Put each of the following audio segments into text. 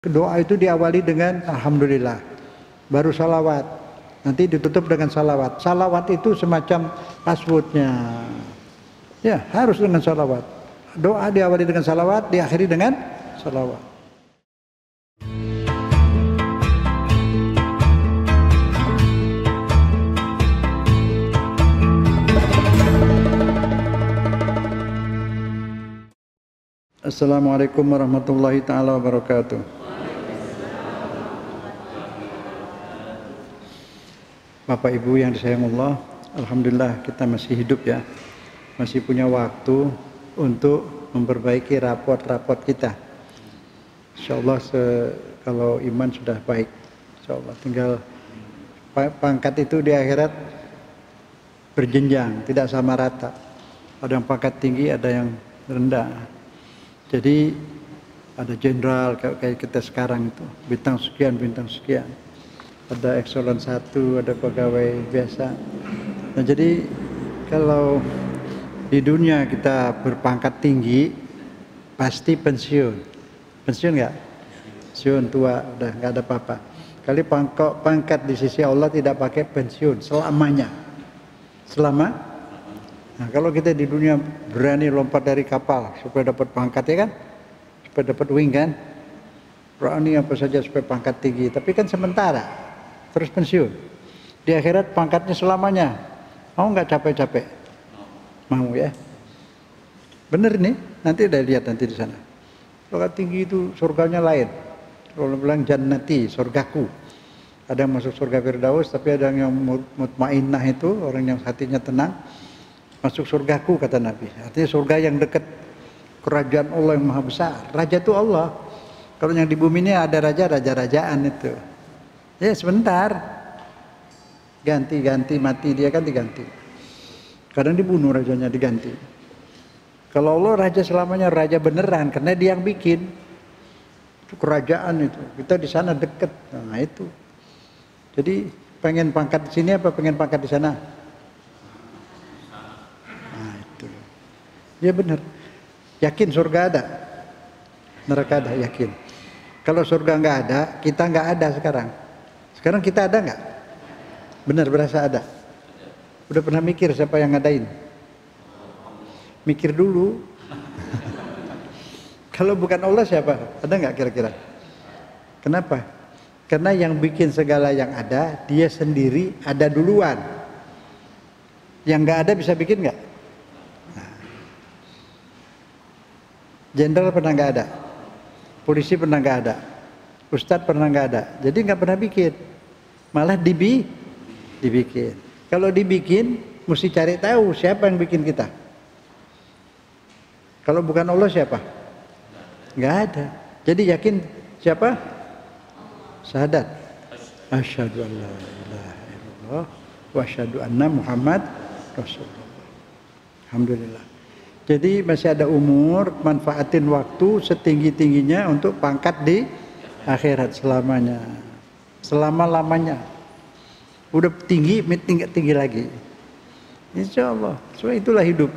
Doa itu diawali dengan alhamdulillah, baru salawat, nanti ditutup dengan salawat. Salawat itu semacam passwordnya, ya harus dengan salawat. Doa diawali dengan salawat, diakhiri dengan salawat. Assalamualaikum warahmatullahi taala wabarakatuh. Bapak Ibu yang disayang Allah, alhamdulillah kita masih hidup ya, masih punya waktu untuk memperbaiki raport-raport kita. Insyaallah kalau iman sudah baik, insyaallah tinggal pangkat itu di akhirat berjenjang, tidak sama rata. Ada yang pangkat tinggi, ada yang rendah. Jadi ada jenderal kayak kita sekarang itu, bintang sekian. Ada ekselon 1, ada pegawai biasa. Nah, jadi kalau di dunia kita berpangkat tinggi, pasti pensiun. Pensiun nggak? Pensiun tua, udah nggak ada apa-apa. Kali pangkat di sisi Allah tidak pakai pensiun selamanya. Selama. Nah, kalau kita di dunia berani lompat dari kapal supaya dapat pangkat ya kan? Supaya dapat wing kan? Berani apa saja supaya pangkat tinggi, tapi kan sementara. Terus pensiun. Di akhirat pangkatnya selamanya. Mau nggak capek-capek? Mau ya. Bener nih, nanti udah lihat nanti di sana. Pangkat tinggi itu surganya lain. Kalau bilang jannati, surgaku. Ada yang masuk surga Firdaus, tapi ada yang mutmainnah itu, orang yang hatinya tenang, masuk surgaku kata Nabi. Artinya surga yang dekat kerajaan Allah yang maha besar. Raja itu Allah. Kalau yang di bumi ini ada raja-rajaan itu. Ya sebentar, ganti mati dia kan diganti. Kadang dibunuh rajanya diganti. Kalau Allah raja selamanya raja beneran karena dia yang bikin. Itu kerajaan itu. Kita di sana deket. Nah itu. Jadi pengen pangkat di sini apa pengen pangkat di sana? Nah itu. Ya benar. Yakin surga ada, neraka ada, yakin. Kalau surga nggak ada, kita nggak ada sekarang. Sekarang kita ada nggak? Benar berasa ada. Udah pernah mikir siapa yang ngadain? Mikir dulu. Kalau bukan Allah siapa? Ada nggak kira-kira? Kenapa? Karena yang bikin segala yang ada, dia sendiri ada duluan. Yang nggak ada bisa bikin nggak? Jenderal pernah nggak ada, polisi pernah nggak ada, ustadz pernah nggak ada, jadi nggak pernah bikin, malah dibikin. Kalau dibikin, mesti cari tahu siapa yang bikin kita. Kalau bukan Allah siapa? Nggak ada. Jadi yakin siapa? Syahadat. Asyhadu an la ilaha illallah wa asyhadu anna Muhammad Rasulullah. Alhamdulillah. Jadi masih ada umur, manfaatin waktu setinggi-tingginya untuk pangkat di akhirat selamanya. Selama-lamanya. Udah tinggi lagi. Insya Allah. So, itulah hidup.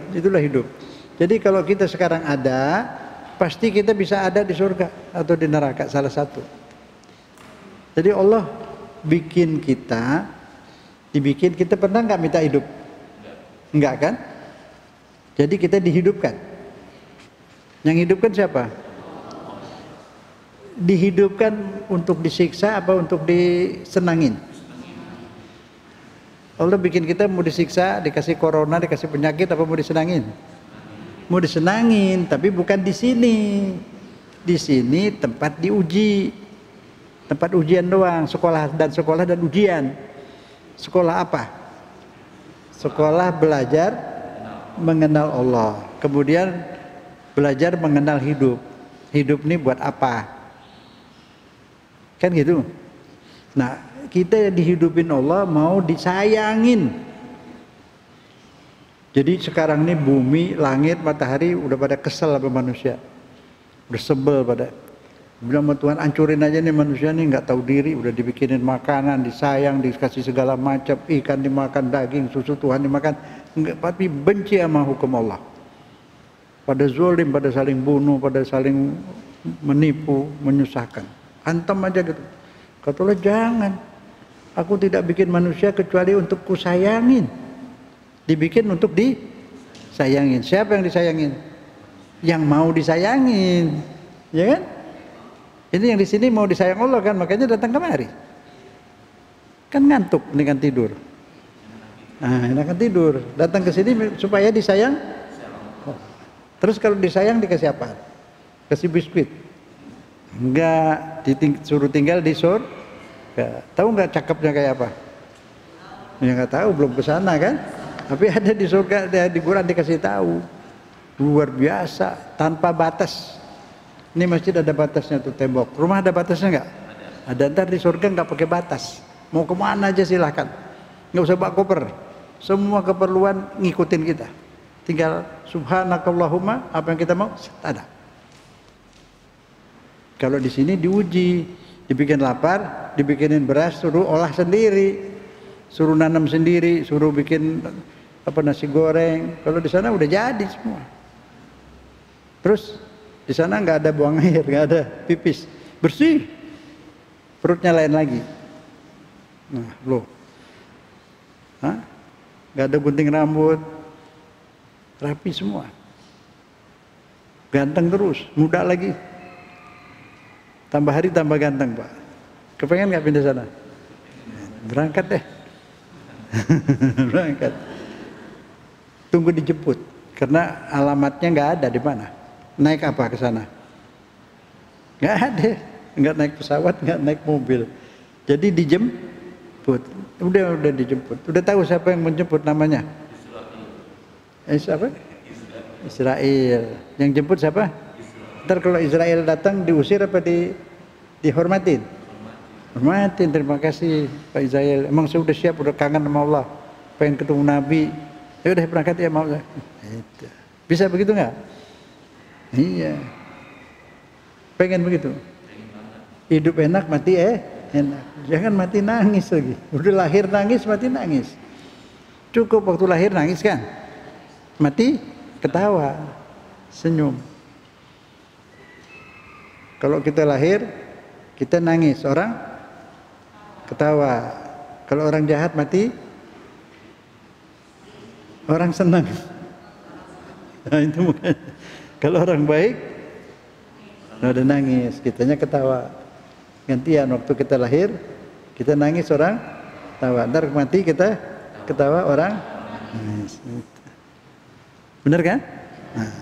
Jadi kalau kita sekarang ada, pasti kita bisa ada di surga atau di neraka, salah satu. Jadi Allah bikin kita, kita pernah nggak minta hidup? Enggak kan? Jadi kita dihidupkan. Yang hidupkan siapa? Dihidupkan untuk disiksa apa untuk disenangin? Allah bikin kita mau disiksa, dikasih corona, dikasih penyakit apa mau disenangin? Mau disenangin, tapi bukan di sini. Di sini tempat diuji. Tempat ujian doang, sekolah dan ujian. Sekolah apa? Sekolah belajar mengenal Allah, kemudian belajar mengenal hidup. Hidup ini buat apa? Kan gitu. Nah, kita dihidupin Allah mau disayangin. Jadi sekarang ini bumi, langit, matahari udah pada kesel sama manusia. Udah sebel pada. Bilang sama Tuhan, hancurin aja nih manusia nih nggak tahu diri, udah dibikinin makanan, disayang, dikasih segala macam, ikan dimakan, daging, susu Tuhan dimakan. Enggak, tapi benci sama hukum Allah. Pada zalim, pada saling bunuh, pada saling menipu, menyusahkan. Antam aja gitu. Kata Allah, jangan. Aku tidak bikin manusia kecuali untuk kusayangin. Dibikin untuk disayangin. Siapa yang disayangin? Yang mau disayangin, ya kan? Ini yang di sini mau disayang Allah kan, makanya datang kemari. Kan ngantuk, mendingan tidur. Nah, enakan tidur. Datang ke sini supaya disayang. Terus kalau disayang dikasih apa? Kasih biskuit. Enggak, suruh tinggal di surga. Tahu nggak cakepnya kayak apa? Ya nggak tahu, belum ke sana kan? Tapi ada di surga, di Quran dikasih tahu. Luar biasa, tanpa batas. Ini masjid ada batasnya tuh, tembok. Rumah ada batasnya nggak? Ada. Ntar di surga nggak pakai batas. Mau kemana aja silahkan. Nggak usah bawa koper. Semua keperluan ngikutin kita. Tinggal subhanakallahumma, apa yang kita mau ada. Kalau di sini diuji, dibikin lapar, dibikinin beras, suruh olah sendiri, suruh nanam sendiri, suruh bikin nasi goreng. Kalau di sana udah jadi semua. Terus di sana nggak ada buang air, nggak ada pipis, bersih, perutnya lain lagi. Nah, loh, nggak ada gunting rambut, rapi semua, ganteng terus, muda lagi, tambah hari tambah ganteng Pak. Kepengen nggak pindah sana? Berangkat deh, berangkat. Tunggu dijemput, karena alamatnya nggak ada di mana. Naik apa ke sana? Nggak ada, nggak naik pesawat, nggak naik mobil. Jadi dijemput, udah dijemput. Udah tahu siapa yang menjemput namanya? Apa? Israel. Yang jemput siapa? Ntar kalau Israel datang diusir apa dihormatin? Hormatin, terima kasih Pak Israel. Emang saya udah siap, udah kangen sama Allah, pengen ketemu Nabi. Ya udah berangkat ya, mau. Bisa begitu nggak? Iya. Pengen begitu. Hidup enak, mati enak. Jangan mati nangis lagi. Udah lahir nangis, mati nangis. Cukup waktu lahir nangis kan? Mati ketawa, senyum. Kalau kita lahir, kita nangis, orang ketawa. Kalau orang jahat mati, orang senang. Nah, itu bukan. Kalau orang baik, ada nangis, kitanya ketawa. Gantian, waktu kita lahir, kita nangis, orang ketawa. Ntar mati kita ketawa, orang nangis. Benar kan? Nah,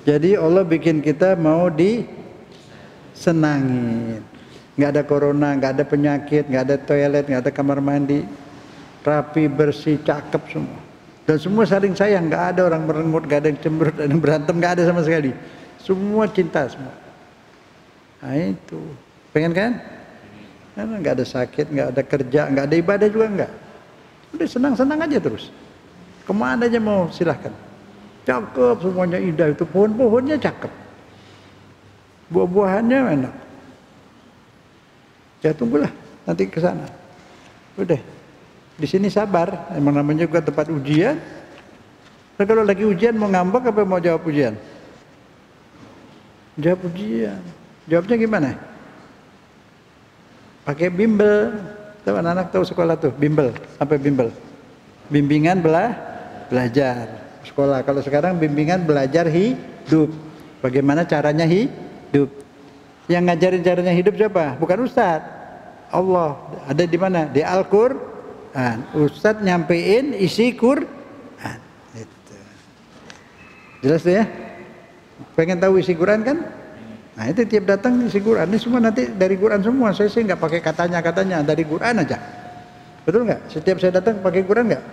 jadi Allah bikin kita mau disenangin. Nggak ada corona, nggak ada penyakit, nggak ada toilet, nggak ada kamar mandi, rapi, bersih, cakep semua. Dan semua saling sayang, nggak ada orang merengut, nggak ada yang cemberut, ada yang berantem, nggak ada sama sekali. Semua cinta semua. Nah itu, pengen kan? Karena nggak ada sakit, nggak ada kerja, nggak ada ibadah juga nggak. Udah senang-senang aja terus. Kemana aja mau silahkan. Cakep semuanya, indah itu, pohon-pohonnya cakep, buah-buahannya enak. Ya tunggulah nanti ke sana. Udah. Di sini sabar, emang namanya juga tempat ujian. Nah, kalau lagi ujian mau ngambek apa mau jawab ujian? Jawab ujian. Jawabnya gimana? Pakai bimbel. Tahu anak-anak tahu sekolah tuh, bimbel. Apa bimbel? Bimbingan belajar. Sekolah. Kalau sekarang bimbingan belajar hidup. Bagaimana caranya hidup? Yang ngajarin caranya hidup siapa? Bukan Ustadz. Allah. Ada di mana? Di Al-Qur'an. Ustadz nyampein isi Quran. Itu. Jelas tuh ya? Pengen tahu isi Quran kan? Nah itu tiap datang isi Quran. Ini semua nanti dari Quran semua. Saya sih nggak pakai katanya, dari Quran aja. Betul nggak? Setiap saya datang pakai Quran nggak?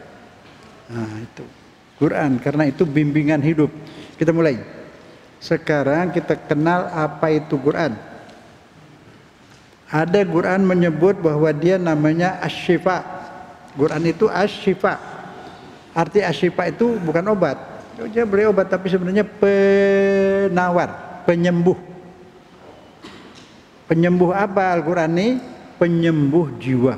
Nah itu Quran, karena itu bimbingan hidup. Kita mulai. Sekarang kita kenal apa itu Quran. Ada Quran menyebut bahwa dia namanya Asy-Syifa. Quran itu Asy-Syifa. Arti Asy-Syifa itu bukan obat. Dia beli obat tapi sebenarnya penawar, penyembuh. Penyembuh apa Al-Quran ini? Penyembuh jiwa.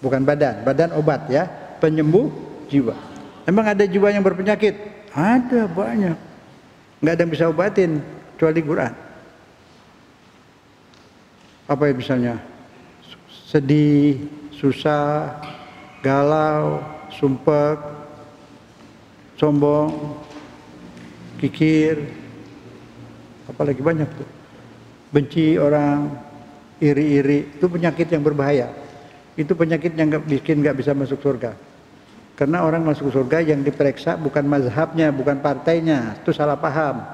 Bukan badan, badan obat ya. Penyembuh jiwa. Emang ada jiwa yang berpenyakit? Ada banyak. Nggak ada yang bisa obatin kecuali Quran. Apa ya misalnya? Sedih, susah, galau, sumpek, sombong, kikir, apalagi banyak tuh. Benci orang, iri-iri, itu penyakit yang berbahaya. Itu penyakit yang nggak bisa masuk surga. Karena orang masuk surga yang diperiksa bukan mazhabnya, bukan partainya, itu salah paham.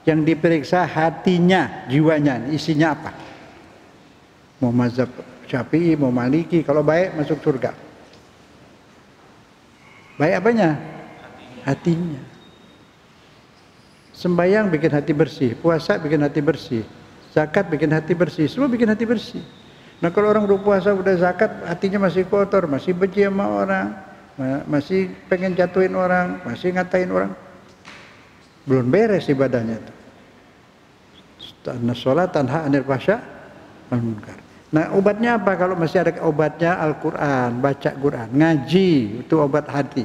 Yang diperiksa hatinya, jiwanya, isinya apa. Mau mazhab Syafi'i, mau Maliki, kalau baik masuk surga. Baik apanya? Hatinya. Sembayang bikin hati bersih, puasa bikin hati bersih, zakat bikin hati bersih, semua bikin hati bersih. Nah kalau orang udah puasa, udah zakat, hatinya masih kotor, masih benci sama orang, masih pengen jatuhin orang, masih ngatain orang, belum beres ibadahnya tuh. Karena sholat tanha anil fahsya wal munkar. Nah obatnya apa? Kalau masih ada obatnya Al-Quran, baca Quran, ngaji, itu obat hati.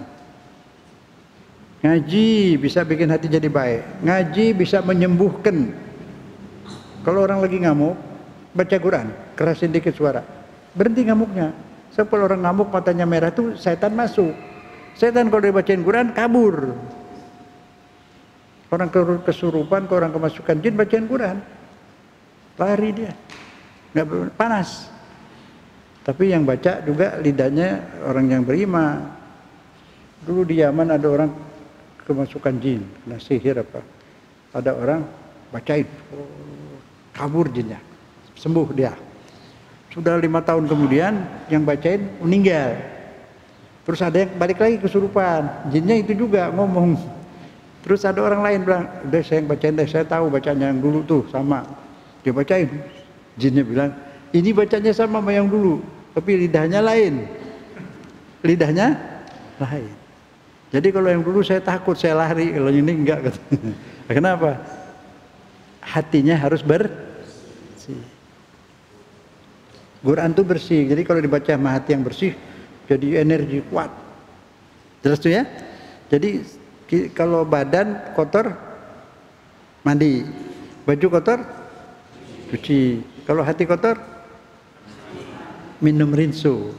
Ngaji bisa bikin hati jadi baik. Ngaji bisa menyembuhkan. Kalau orang lagi ngamuk, baca Quran, kerasin dikit suara, berhenti ngamuknya. Sebab kalau orang ngamuk matanya merah tuh setan masuk. Setan kalau dibacain Quran kabur. Orang kesurupan, orang kemasukan jin bacain Quran, lari dia, nggak panas. Tapi yang baca juga lidahnya orang yang beriman. Dulu di Yaman ada orang kemasukan jin, kena sihir apa. Ada orang bacain, kabur jinnya, sembuh dia. Sudah 5 tahun kemudian yang bacain meninggal. Terus ada yang balik lagi kesurupan, jinnya itu juga ngomong. Terus ada orang lain bilang, udah saya yang bacain deh, saya tahu bacanya yang dulu tuh sama. Dia bacain, jinnya bilang, ini bacanya sama yang dulu, tapi lidahnya lain. Lidahnya lain. Jadi kalau yang dulu saya takut, saya lari, kalau ini enggak. Kenapa? Hatinya harus bersih. Quran itu bersih, jadi kalau dibaca sama hati yang bersih, jadi energi kuat. Jelas tuh ya? Jadi kalau badan kotor, mandi. Baju kotor, cuci. Kalau hati kotor, minum rinso.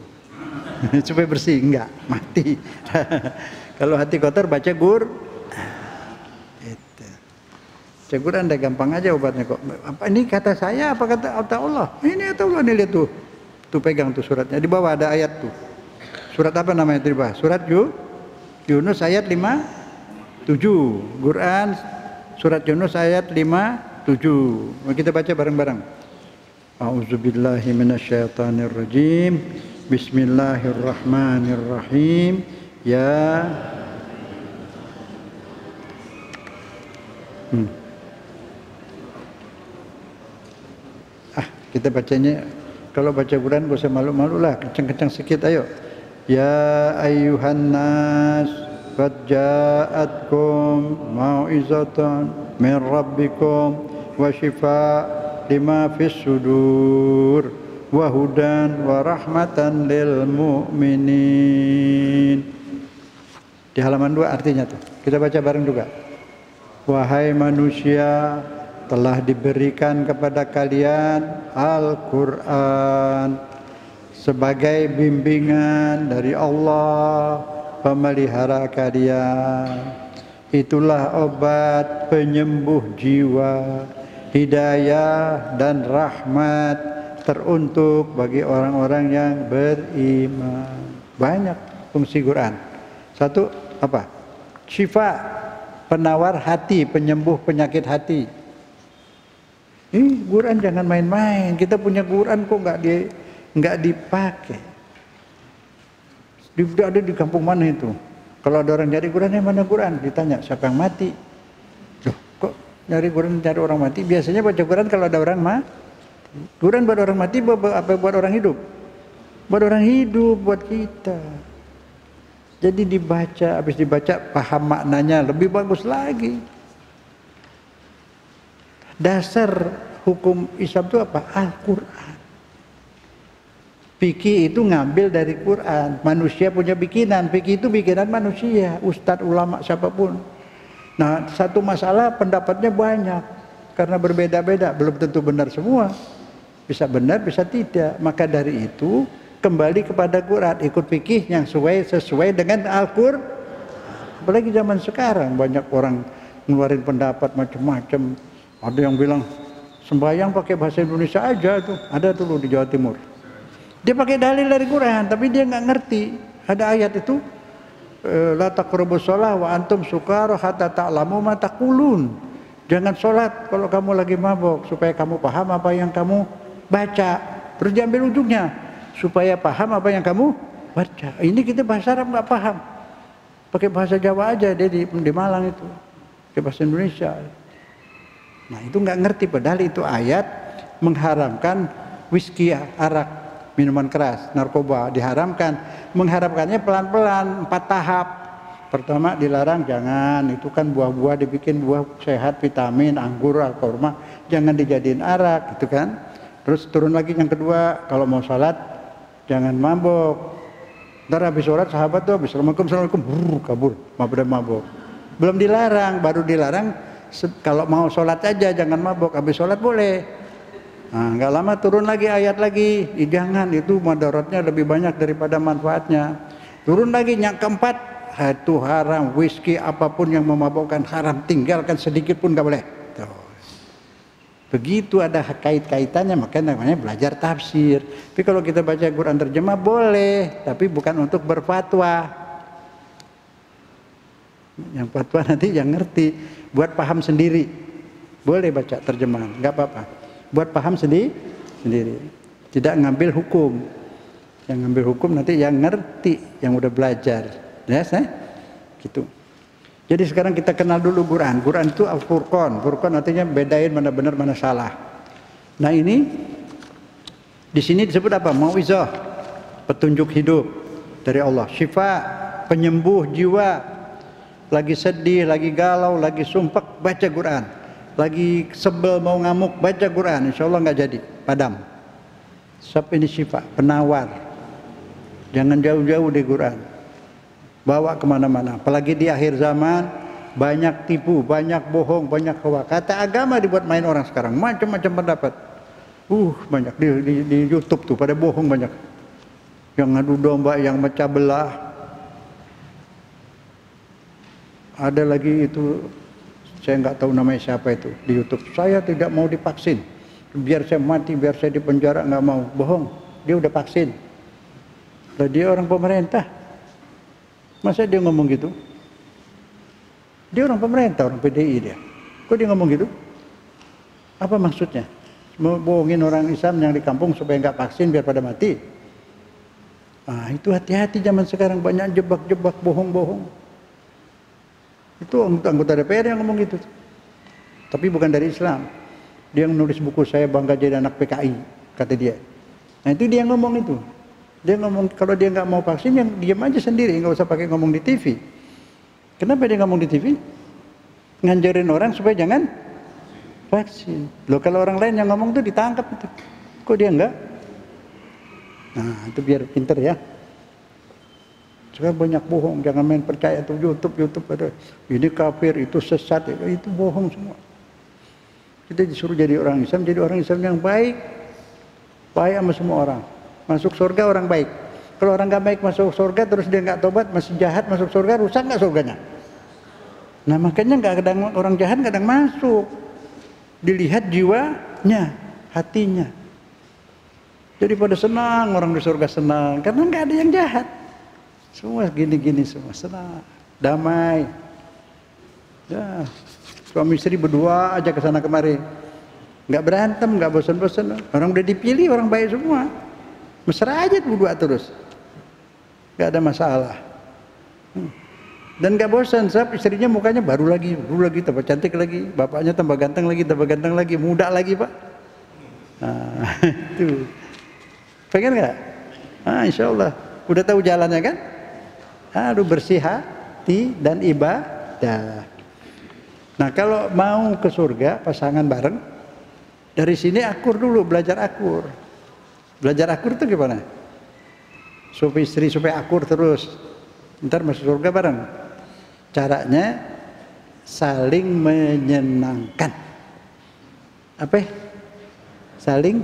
Supaya bersih, enggak, mati. Kalau hati kotor, baca Quran. Baca Quran udah gampang aja obatnya kok. Apa ini kata saya, apa kata Allah? Ini kata Allah, nih lihat tuh. Tuh pegang tuh suratnya. Di bawah ada ayat tuh. Surat apa namanya itu di bawah? Surat Yunus ayat 5:7. Quran surat Yunus ayat 5:7. Kita baca bareng-bareng. A'udzubillahi minasyaitonirrajim. Bismillahirrahmanirrahim. Ya kita bacanya, kalau baca Quran gak usah malu-malu lah, kencang-kencang sedikit, ayo. Ya ayyuhan nas qad ja'atkum mau'izatan min rabbikum wa shifa' lima fis sudur wa hudan wa rahmatan lil mu'minin. Di halaman 2 artinya tuh. Kita baca bareng juga. Wahai manusia, telah diberikan kepada kalian Al-Quran sebagai bimbingan dari Allah, pemelihara kalian. Itulah obat penyembuh jiwa, hidayah dan rahmat teruntuk bagi orang-orang yang beriman. Banyak fungsi Quran. Satu apa? Syifa, penawar hati, penyembuh penyakit hati. Quran jangan main-main. Kita punya Quran kok nggak dipakai. Ada di kampung mana itu? Kalau ada orang nyari Quran, mana Quran? Ditanya siapa yang mati. Loh, kok nyari Quran cari orang mati? Biasanya baca Quran kalau ada orang mati. Quran buat orang mati, apa buat orang hidup? Buat orang hidup, buat kita. Jadi dibaca, habis dibaca paham maknanya, lebih bagus lagi. Dasar hukum Islam itu apa? Al-Quran. Fikih itu ngambil dari Quran. Manusia punya bikinan, fikih itu bikinan manusia, ustadz, ulama, siapapun. Nah, satu masalah pendapatnya banyak karena berbeda-beda, belum tentu benar semua. Bisa benar, bisa tidak. Maka dari itu kembali kepada Quran, ikut fikih yang sesuai dengan Al-Qur'an. Apalagi zaman sekarang banyak orang ngeluarin pendapat macam-macam. Ada yang bilang sembahyang pakai bahasa Indonesia aja tuh. Ada tuh di Jawa Timur. Dia pakai dalil dari Quran, tapi dia nggak ngerti. Ada ayat itu, la taqrabus shalah wa antum sukara hatta ta'lamu ma taqulun. Jangan sholat kalau kamu lagi mabuk, supaya kamu paham apa yang kamu baca. Terus diambil ujungnya, supaya paham apa yang kamu baca. Ini kita bahasa Arab nggak paham, pakai bahasa Jawa aja. Dia di Malang itu pakai bahasa Indonesia. Nah itu nggak ngerti, padahal itu ayat mengharamkan whisky, arak, minuman keras, narkoba diharamkan. Mengharamkannya pelan-pelan, 4 tahap. Pertama dilarang, jangan, itu kan buah-buah dibikin buah sehat, vitamin, anggur, kurma, jangan dijadiin arak, gitu kan. Terus turun lagi yang kedua, kalau mau sholat jangan mabuk. Ntar habis sholat sahabat tuh habis assalamualaikum kabur, mabuk. Belum dilarang, baru dilarang kalau mau sholat aja jangan mabuk, habis sholat boleh. Nah, nggak lama turun lagi ayat lagi, jangan, itu madaratnya lebih banyak daripada manfaatnya. Turun lagi yang keempat, itu haram, whisky apapun yang memabukkan haram, tinggalkan sedikit pun nggak boleh. Tuh. Begitu ada kait-kaitannya, makanya namanya belajar tafsir. Tapi kalau kita baca Quran terjemah boleh, tapi bukan untuk berfatwa. Yang fatwa nanti yang ngerti, buat paham sendiri. Boleh baca terjemahan, nggak apa-apa. Buat paham sendiri. Tidak ngambil hukum. Yang ngambil hukum nanti yang ngerti, yang udah belajar. Yes, gitu. Jadi sekarang kita kenal dulu Quran. Quran itu Al-Furqan. Furqan artinya bedain mana benar mana salah. Nah ini di sini disebut apa? Mauizah, petunjuk hidup dari Allah. Syifa, penyembuh jiwa. Lagi sedih, lagi galau, lagi sumpek, baca Quran. Lagi sebel mau ngamuk, baca Quran. Insya Allah nggak jadi, padam. Sebab ini syifa, penawar. Jangan jauh-jauh di Quran. Bawa kemana-mana, apalagi di akhir zaman banyak tipu, banyak bohong, banyak hoax. Kata agama dibuat main orang sekarang, macam-macam pendapat. Banyak di YouTube tuh pada bohong banyak. Yang ngadu domba, yang mecah belah. Ada lagi itu, saya nggak tahu namanya siapa itu di YouTube. Saya tidak mau divaksin, biar saya mati, biar saya di penjara, nggak mau. Bohong, dia udah vaksin. Lah dia orang pemerintah. Masa dia ngomong gitu? Dia orang pemerintah, orang PDI dia. Kok dia ngomong gitu? Apa maksudnya? Mau bohongin orang Islam yang di kampung supaya nggak vaksin biar pada mati? Itu hati-hati zaman sekarang, banyak jebak-jebak, bohong-bohong. Itu anggota DPR yang ngomong gitu. Tapi bukan dari Islam. Dia yang nulis buku Saya Bangga Jadi Anak PKI, kata dia. Nah itu dia yang ngomong itu. Dia ngomong kalau dia nggak mau vaksin, yang diam aja sendiri, nggak usah pakai ngomong di TV. Kenapa dia ngomong di TV? Nganjarin orang supaya jangan vaksin. Loh kalau orang lain yang ngomong tuh ditangkap itu. Kok dia enggak? Nah itu biar pinter ya. Sekarang banyak bohong, jangan main percaya tuh YouTube ada. Ini kafir, itu sesat, itu bohong semua. Kita disuruh jadi orang Islam, jadi orang Islam yang baik sama semua orang. Masuk surga orang baik. Kalau orang nggak baik masuk surga terus dia nggak tobat, masih jahat masuk surga, rusak nggak surganya? Nah makanya nggak kadang orang jahat kadang masuk. Dilihat jiwanya, hatinya. Jadi pada senang orang di surga senang karena nggak ada yang jahat. Semua gini-gini semua senang, damai. Ya, suami istri berdua aja ke sana kemari, nggak berantem, nggak bosan-bosan. Orang udah dipilih orang baik semua. Mesra aja berdua terus, nggak ada masalah. Dan nggak bosan, sebab istrinya mukanya baru lagi, tambah cantik lagi, bapaknya tambah ganteng lagi, muda lagi pak. Nah, itu, pengen nggak? Insya Allah, udah tahu jalannya kan? Aduh bersih hati dan ibadah. Nah kalau mau ke surga pasangan bareng, dari sini akur dulu, belajar akur. Belajar akur itu gimana? Supaya istri supaya akur terus, ntar masuk surga bareng. Caranya saling menyenangkan. Apa? Saling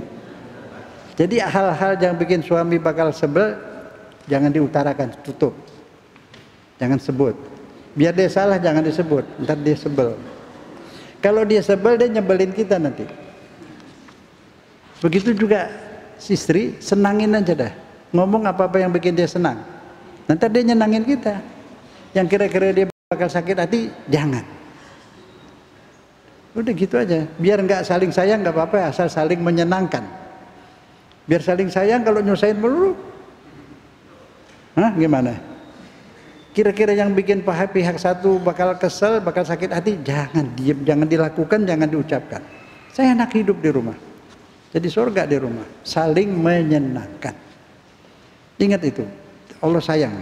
Jadi hal-hal yang bikin suami bakal sebel jangan diutarakan, tutup. Jangan sebut. Biar dia salah jangan disebut, ntar dia sebel. Kalau dia sebel dia nyebelin kita nanti. Begitu juga istri, senangin aja dah. Ngomong apa-apa yang bikin dia senang. Nanti dia nyenangin kita. Yang kira-kira dia bakal sakit hati, jangan. Udah gitu aja. Biar nggak saling sayang nggak apa-apa, asal saling menyenangkan. Biar saling sayang, kalau nyusahin melulu, gimana? Kira-kira yang bikin pihak satu bakal kesel, bakal sakit hati, jangan diam, jangan dilakukan, jangan diucapkan. Saya enak hidup di rumah. Jadi surga di rumah, saling menyenangkan. Ingat itu, Allah sayang.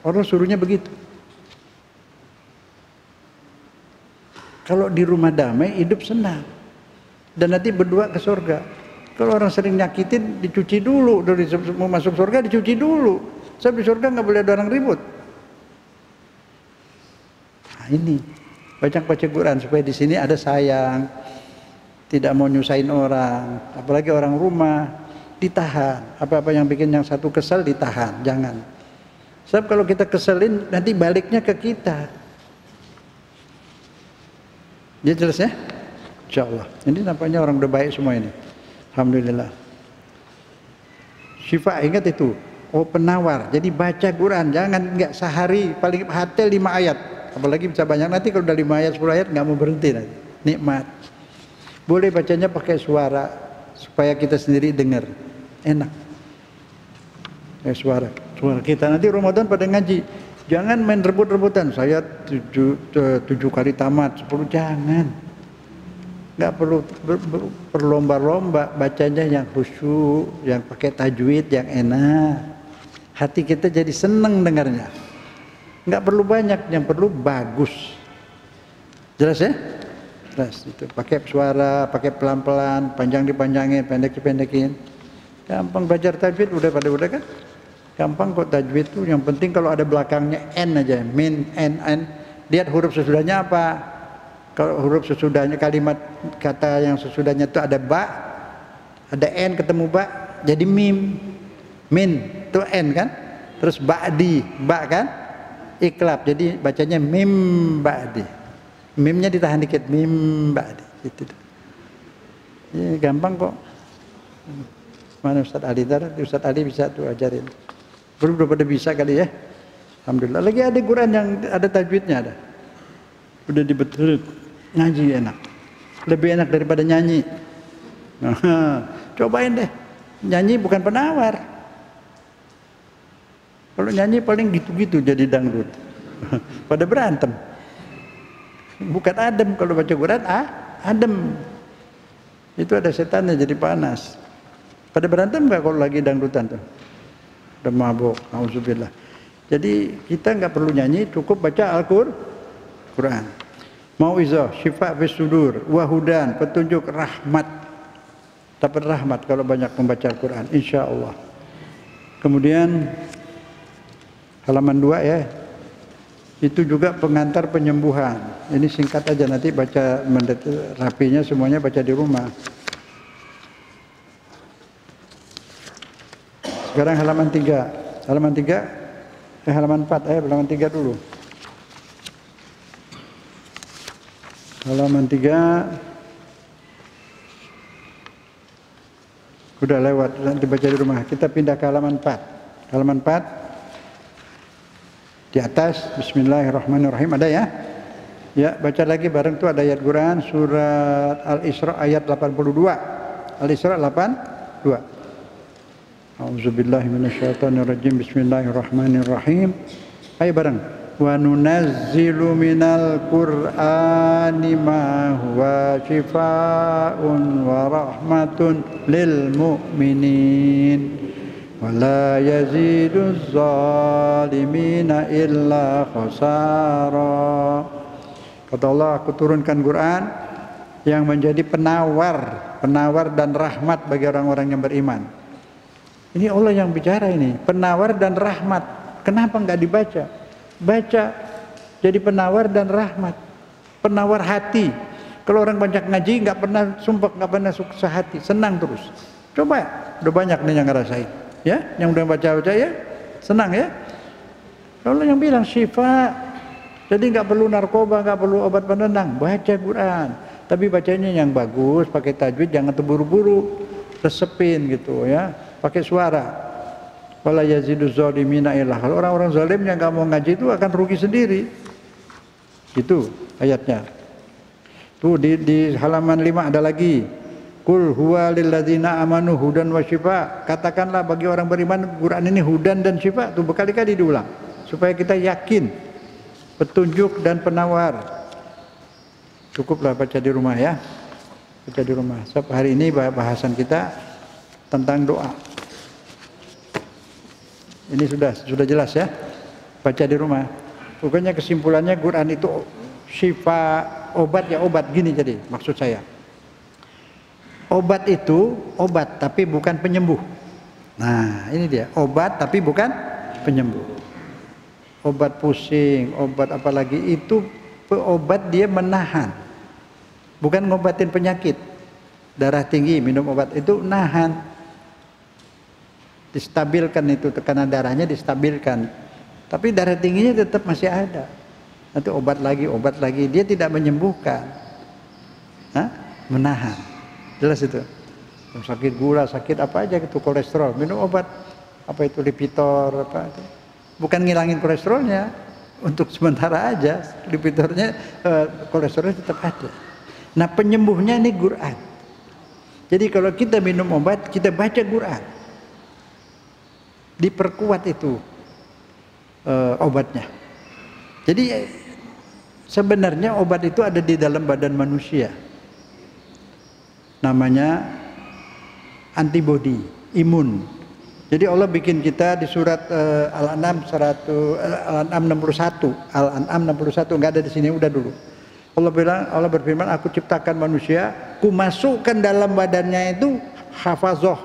Allah suruhnya begitu. Kalau di rumah damai, hidup senang. Dan nanti berdua ke surga. Kalau orang sering nyakitin, dicuci dulu. Dari mau masuk surga, dicuci dulu. Sebab di surga nggak boleh ada orang ribut. Nah ini, baca Quran supaya di sini ada sayang. Tidak mau nyusahin orang. Apalagi orang rumah, ditahan. Apa-apa yang bikin yang satu kesel, ditahan. Jangan. Sebab kalau kita keselin, nanti baliknya ke kita. Dia jelas ya? Insya Allah. Ini nampaknya orang udah baik semua ini. Alhamdulillah. Syifa, ingat itu. Oh, penawar. Jadi baca Quran, jangan nggak sehari, paling hatel 5 ayat. Apalagi bisa banyak, nanti kalau udah 5 ayat, 10 ayat nggak mau berhenti nanti. Nikmat. Boleh bacanya pakai suara supaya kita sendiri dengar. Enak. Suara kita nanti Ramadan pada ngaji. Jangan main rebut-rebutan. Saya 7 kali tamat, 10 jangan. Nggak perlu berlomba-lomba, bacanya yang khusyuk, yang pakai tajwid, yang enak. Hati kita jadi seneng dengarnya. Nggak perlu banyak, yang perlu bagus. Jelas ya? Jelas. Itu pakai suara, pakai pelan-pelan, panjang dipanjangin, pendek dipendekin. Gampang belajar tajwid, udah kan? Gampang kok tajwid tuh. Yang penting kalau ada belakangnya n aja, min, n. Lihat huruf sesudahnya apa. Kalau huruf sesudahnya, kalimat kata yang sesudahnya itu ada ba, ada n ketemu ba, jadi mim. Min itu n kan? Terus ba'di, ba kan? Iklab. Jadi bacanya mim ba'di. Mimnya ditahan dikit, mim ba'di. Gitu. Ya, gampang kok. Mana Ustaz Ali? Ustaz Ali bisa tuh ajarin. Belum pada bisa kali ya. Alhamdulillah. Lagi ada Quran yang ada tajwidnya ada. Udah dibetul. Ngaji enak, lebih enak daripada nyanyi. Cobain deh, nyanyi bukan penawar. Kalau nyanyi paling gitu-gitu jadi dangdut. Pada berantem. Bukan adem, kalau baca Quran adem. Itu ada setannya jadi panas. Pada berantem nggak kalau lagi dangdutan tuh? Udah mabuk, auzubillah. Jadi kita nggak perlu nyanyi, cukup baca Al-Quran. Mauizah, syifa fis sudur, wahudan, petunjuk, rahmat. Dapat rahmat kalau banyak membaca Al-Quran, insya Allah. Kemudian halaman 2 ya, itu juga pengantar penyembuhan. Ini singkat aja, nanti baca rapinya semuanya baca di rumah. Sekarang halaman 3. Halaman 4, halaman 3 dulu. Halaman 3 udah lewat, nanti baca di rumah. Kita pindah ke halaman 4. Halaman 4 di atas, bismillahirrahmanirrahim, ada ya? Ya, baca lagi bareng tuh, ada ayat Quran surat Al-Isra ayat 82. Al-Isra 82. A'udzubillahi minasyaitonirrajim. Bismillahirrahmanirrahim. Ayo bareng. Wa nunazzilu minal Qur'ani ma huwa shifaa'un wa rahmatun lil mu'minin wa la yaziduz zalimina illa khasara. Kata Allah, aku turunkan Quran yang menjadi penawar dan rahmat bagi orang-orang yang beriman. Ini Allah yang bicara ini, penawar dan rahmat. Kenapa enggak dibaca? Baca, jadi penawar dan rahmat, penawar hati. Kalau orang banyak ngaji nggak pernah sumpah, nggak pernah susah hati, senang terus. Coba Udah banyak nih yang ngerasain. Ya, yang udah baca-baca ya, senang ya. Kalau yang bilang syifa, jadi nggak perlu narkoba, nggak perlu obat penenang, baca Quran. Tapi bacanya yang bagus, pakai tajwid, jangan terburu-buru, resepin gitu ya, pakai suara. Wala yaziduz zalimina illa. Kalau orang-orang zalim yang nggak mau ngaji itu akan rugi sendiri. Itu ayatnya. Tuh di halaman 5 ada lagi. Qul huwa lil ladzina amanu hudan wa syifa. Katakanlah bagi orang beriman Quran ini hudan dan syifa. Tuh berkali-kali diulang supaya kita yakin petunjuk dan penawar. Cukuplah baca di rumah ya. Baca di rumah. Sebab hari ini bahasan kita tentang doa. Ini sudah jelas ya. Baca di rumah. Pokoknya kesimpulannya Quran itu syifa, obat ya obat gini jadi maksud saya. Obat itu obat tapi bukan penyembuh. Nah, ini dia, obat tapi bukan penyembuh. Obat pusing, obat apalagi itu obat dia menahan. Bukan ngobatin penyakit. Darah tinggi minum obat itu nahan. Distabilkan itu tekanan darahnya distabilkan. Tapi darah tingginya tetap masih ada. Nanti obat lagi, dia tidak menyembuhkan. Hah? Menahan. Jelas itu. Sakit gula, sakit apa aja itu kolesterol, minum obat. Apa itu Lipitor apa itu. Bukan ngilangin kolesterolnya, untuk sementara aja Lipitornya kolesterolnya tetap ada. Nah, penyembuhnya ini Quran. Jadi kalau kita minum obat, kita baca Quran. Diperkuat itu obatnya. Jadi sebenarnya obat itu ada di dalam badan manusia. Namanya antibodi, imun. Jadi Allah bikin kita di surat Al-An'am 61, Al-An'am 61 enggak ada di sini, udah dulu. Allah berfirman, aku ciptakan manusia, ku masukkan dalam badannya itu hafazah.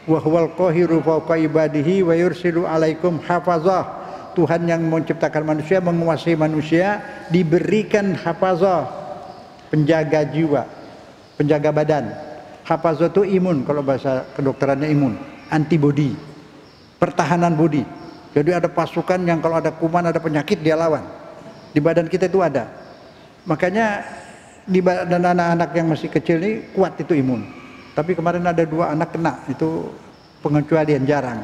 Wa huwal qahiru fawqa ibadihi wa yursilu alaikum hafazah. Tuhan yang menciptakan manusia, menguasai manusia, diberikan hafazah, penjaga jiwa, penjaga badan. Hafazah itu imun, kalau bahasa kedokterannya imun, antibodi, pertahanan bodi. Jadi ada pasukan yang kalau ada kuman, ada penyakit dia lawan. Di badan kita itu ada. Makanya di badan anak-anak yang masih kecil ini kuat itu imun. Tapi kemarin ada 2 anak kena, itu pengecualian jarang.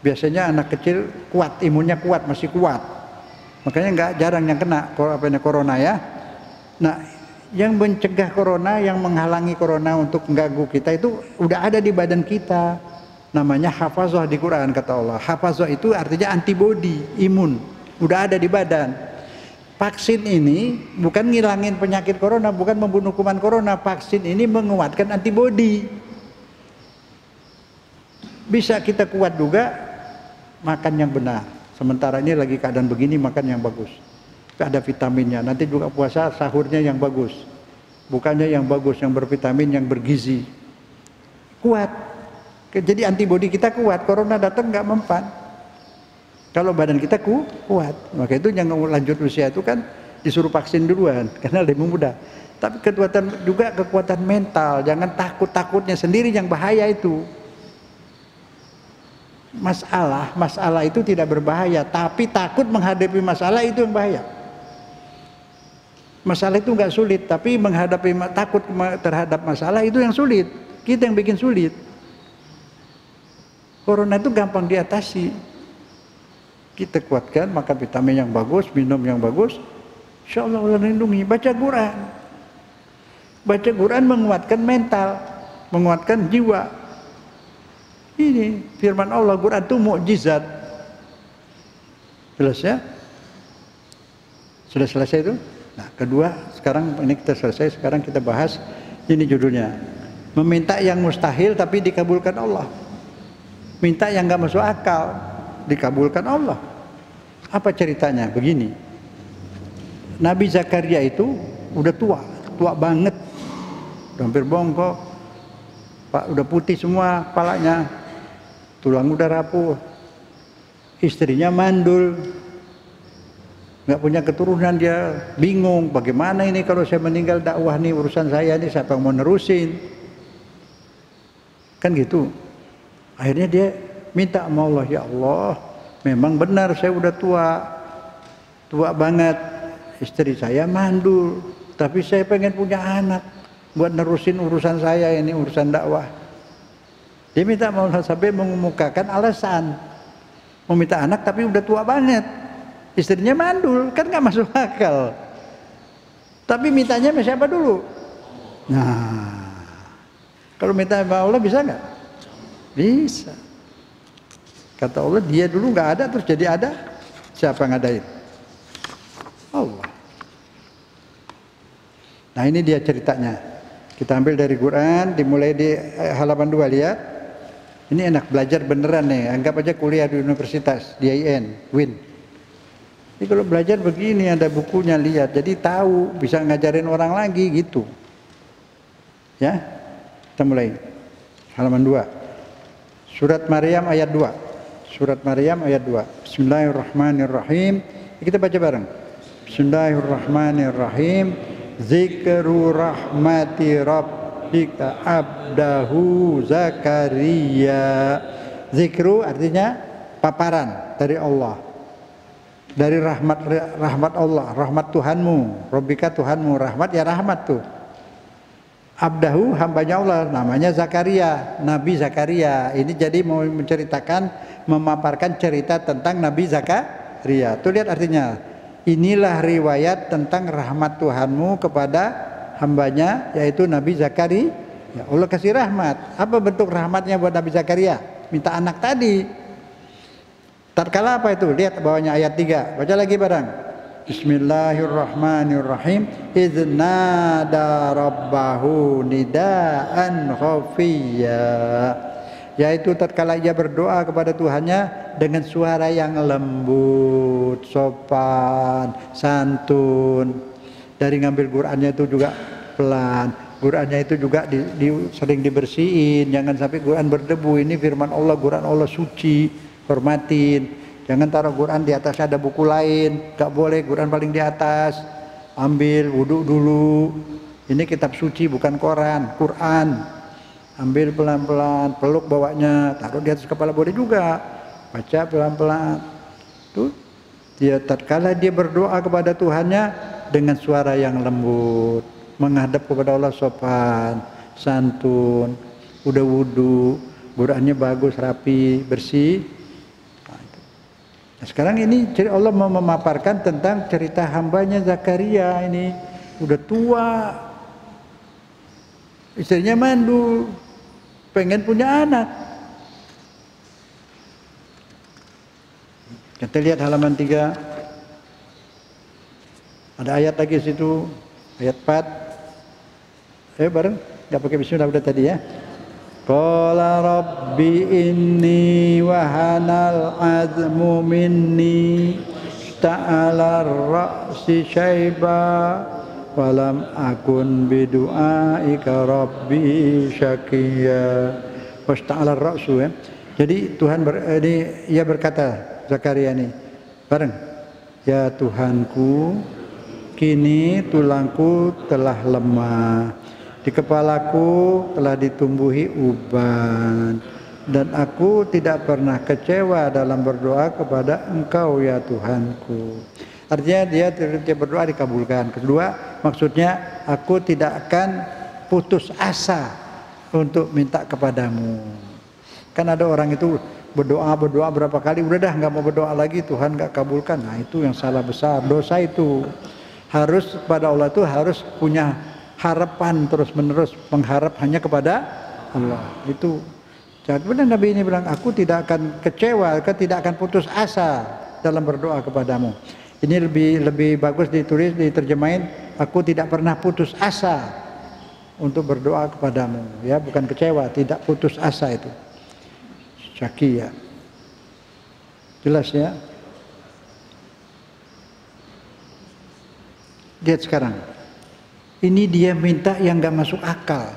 Biasanya anak kecil kuat, imunnya kuat, masih kuat. Makanya nggak jarang yang kena corona ya. Nah, yang mencegah corona, yang menghalangi corona untuk mengganggu kita itu udah ada di badan kita. Namanya hafazah di Quran kata Allah. Hafazah itu artinya antibodi, imun. Udah ada di badan. Vaksin ini bukan ngilangin penyakit corona, bukan membunuh kuman corona. Vaksin ini menguatkan antibodi. Bisa kita kuat juga makan yang benar. Sementara ini lagi keadaan begini, makan yang bagus. Ada vitaminnya. Nanti juga puasa sahurnya yang bagus. Bukannya yang bagus, yang bervitamin, yang bergizi. Kuat. Jadi antibodi kita kuat. Corona datang nggak mempan. Kalau badan kita kuat, maka itu yang lanjut usia itu kan disuruh vaksin duluan karena lebih mudah. Tapi kekuatan mental, jangan takutnya sendiri yang bahaya itu. Masalah itu tidak berbahaya, tapi takut menghadapi masalah itu yang bahaya. Masalah itu nggak sulit, tapi menghadapi takut terhadap masalah itu yang sulit. Kita yang bikin sulit. Corona itu gampang diatasi. Kita kuatkan, makan vitamin yang bagus, minum yang bagus, insya Allah Allah lindungi. Baca Quran. Baca Quran menguatkan mental, menguatkan jiwa. Ini firman Allah, Quran itu mukjizat. Jelas ya? Sudah selesai itu? Nah, kedua, sekarang ini kita selesai, sekarang kita bahas, ini judulnya. Meminta yang mustahil tapi dikabulkan Allah. Minta yang gak masuk akal, dikabulkan Allah. Apa ceritanya? Begini, Nabi Zakaria itu udah tua banget, udah hampir bongkok, udah putih semua kepalanya, tulang udah rapuh, istrinya mandul, nggak punya keturunan, dia bingung bagaimana ini kalau saya meninggal dakwah nih, urusan saya nih siapa yang mau nerusin. Kan gitu. Akhirnya dia minta sama Allah, ya Allah, memang benar saya udah tua banget, istri saya mandul, tapi saya pengen punya anak buat nerusin urusan saya ini, urusan dakwah. Dia minta sama Allah sampai mengemukakan alasan mau minta anak tapi udah tua banget, istrinya mandul, kan nggak masuk akal. Tapi mintanya sama siapa dulu? Nah, kalau minta sama Allah bisa nggak? Bisa. Kata Allah, dia dulu nggak ada terus jadi ada, siapa yang ngadain? Allah. Nah ini dia ceritanya. Kita ambil dari Quran, dimulai di halaman 2, lihat. Ini enak belajar beneran nih, anggap aja kuliah di universitas, di IAIN, WIN. Ini kalau belajar begini ada bukunya, lihat, jadi tahu, bisa ngajarin orang lagi gitu. Ya, kita mulai halaman 2. Surat Maryam ayat 2. Surat Maryam ayat 2. Bismillahirrahmanirrahim. Kita baca bareng. Bismillahirrahmanirrahim. Zikru rahmati rabbika abdahu Zakaria. Zikru artinya paparan dari Allah. Dari rahmat Allah, rahmat Tuhanmu, Rabbika Tuhanmu, rahmat ya rahmat tuh. Abdahu hambanya Allah, namanya Zakaria, Nabi Zakaria. Ini jadi mau menceritakan, memaparkan cerita tentang Nabi Zakaria. Tuh lihat artinya. Inilah riwayat tentang rahmat Tuhanmu kepada hambanya, yaitu Nabi Zakaria. Ya, Allah kasih rahmat. Apa bentuk rahmatnya buat Nabi Zakaria? Minta anak tadi. Tatkala apa itu? Lihat bawahnya ayat 3. Baca lagi bareng. Bismillahirrahmanirrahim. Idznada rabbahu nidaan khafiyya. Yaitu tatkala ia berdoa kepada Tuhannya dengan suara yang lembut, sopan, santun. Dari ngambil Qur'annya itu juga pelan. Qur'annya itu juga sering dibersihin, jangan sampai Qur'an berdebu. Ini firman Allah, Qur'an Allah suci, hormatin. Jangan taruh Quran di atas ada buku lain, gak boleh, Quran paling di atas. Ambil wudhu dulu. Ini kitab suci bukan Quran. Ambil pelan-pelan, peluk bawahnya, taruh di atas kepala, boleh juga. Baca pelan-pelan. Tuh, dia tatkala dia berdoa kepada Tuhannya dengan suara yang lembut, menghadap kepada Allah sopan, santun, udah wudhu, Qurannya bagus, rapi, bersih. Nah, sekarang ini Allah mau memaparkan tentang cerita hambanya Zakaria ini udah tua, istrinya mandul, pengen punya anak. Kita lihat halaman 3, ada ayat lagi situ, ayat 4. Ayo bareng, nggak pakai bismillah udah tadi ya. Qala rabbi inni wahanal azmu minni ta'ala ra'si syaiba walam akun bidu'aika rabbi syakiyya. Wasta'ala ra'su ya. Jadi Tuhan ia berkata, Zakaria ini bareng, ya Tuhanku, kini tulangku telah lemah, di kepalaku telah ditumbuhi uban, dan aku tidak pernah kecewa dalam berdoa kepada Engkau ya Tuhanku. Artinya dia berdoa dikabulkan. Kedua, maksudnya aku tidak akan putus asa untuk minta kepadamu. Kan ada orang itu berdoa berapa kali, udah dah nggak mau berdoa lagi, Tuhan nggak kabulkan. Nah itu yang salah besar, dosa itu. Harus pada Allah itu harus punya harapan terus menerus, mengharap hanya kepada Allah. Itu kemudian Nabi ini bilang, aku tidak akan kecewa, tidak akan putus asa dalam berdoa kepadamu. Ini lebih bagus ditulis, diterjemahin, aku tidak pernah putus asa untuk berdoa kepadamu, ya, bukan kecewa, tidak putus asa itu. Syakiyya. Jelas ya? Lihat sekarang. Ini dia minta yang gak masuk akal.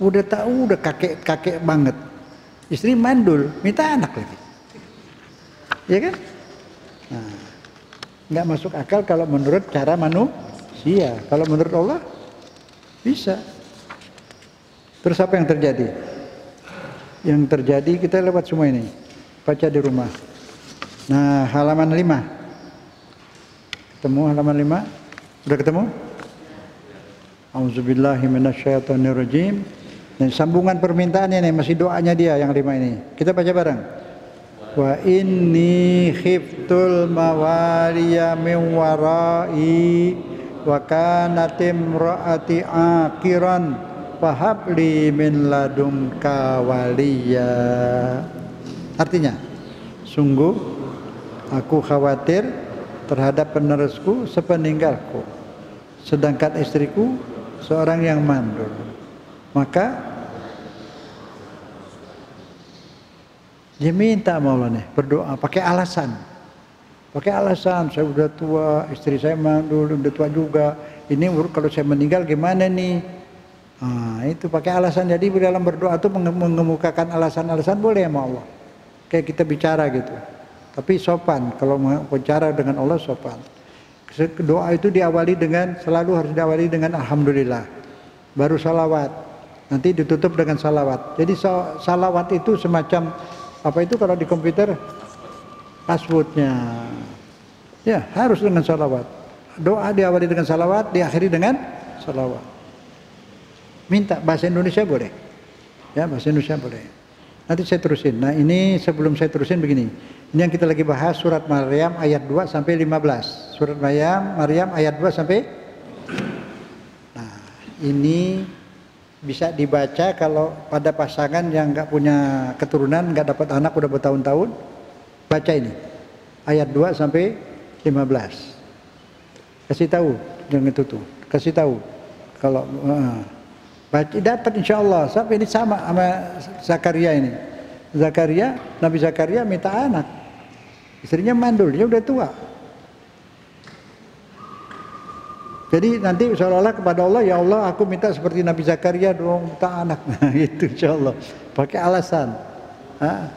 Udah tahu, udah kakek banget. Istri mandul, minta anak lagi. Ya kan? Nah, gak masuk akal kalau menurut cara manusia. Kalau menurut Allah, bisa. Terus apa yang terjadi? yang terjadi kita lewat semua ini. Baca di rumah. Nah, halaman 5. Ketemu halaman 5? Udah ketemu? Auzubillahi minasyaitonirrajim. Dan sambungan permintaannya nih, masih doanya dia yang 5 ini. Kita baca bareng. Wa inni khiftul mawaliya min warai wa kanat imraati aqiran fahabli min ladunka waliya. Artinya, sungguh aku khawatir terhadap penerusku sepeninggalku, sedangkan istriku seorang yang mandul. Maka dia minta sama Allah nih, berdoa pakai alasan. Pakai alasan, saya udah tua, istri saya mandul, udah tua juga. Ini kalau saya meninggal gimana nih? Nah, itu pakai alasan. Jadi dalam berdoa itu mengemukakan alasan-alasan boleh sama Allah. Kayak kita bicara gitu. Tapi sopan, kalau mau bicara dengan Allah sopan. Doa itu diawali dengan, selalu harus diawali dengan Alhamdulillah. Baru salawat. Nanti ditutup dengan salawat. Jadi salawat itu semacam, apa itu kalau di komputer? Passwordnya. Ya, harus dengan salawat. Doa diawali dengan salawat, diakhiri dengan salawat. Minta bahasa Indonesia boleh. Ya, bahasa Indonesia boleh. Nanti saya terusin. Nah, ini sebelum saya terusin begini. Ini yang kita lagi bahas surat Maryam ayat 2 sampai 15. Surat Maryam ayat 2 sampai. Nah, ini bisa dibaca kalau pada pasangan yang nggak punya keturunan, nggak dapat anak udah bertahun-tahun. Baca ini. Ayat 2 sampai 15. Kasih tahu yang itu tuh. Kasih tahu kalau baca dapat insyaallah. Sampai ini sama Zakaria ini. Zakaria, Nabi Zakaria minta anak. Istrinya mandul, dia udah tua. Jadi nanti seolah-olah kepada Allah, ya Allah aku minta seperti Nabi Zakaria dong, minta anak. Nah, itu insyaallah. Pakai alasan.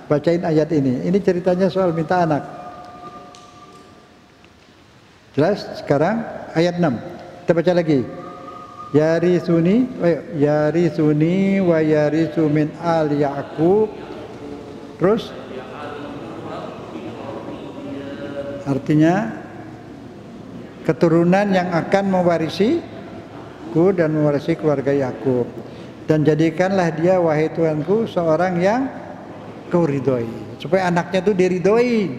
Bacain ayat ini. Ini ceritanya soal minta anak. Jelas? Sekarang ayat 6. Kita baca lagi. Yarisuni wa yarisu min al Yaqub. Terus artinya keturunan yang akan mewarisiku dan mewarisi keluarga Yakub, dan jadikanlah dia wahai Tuhanku seorang yang kau ridhoi, supaya anaknya itu diridhoi.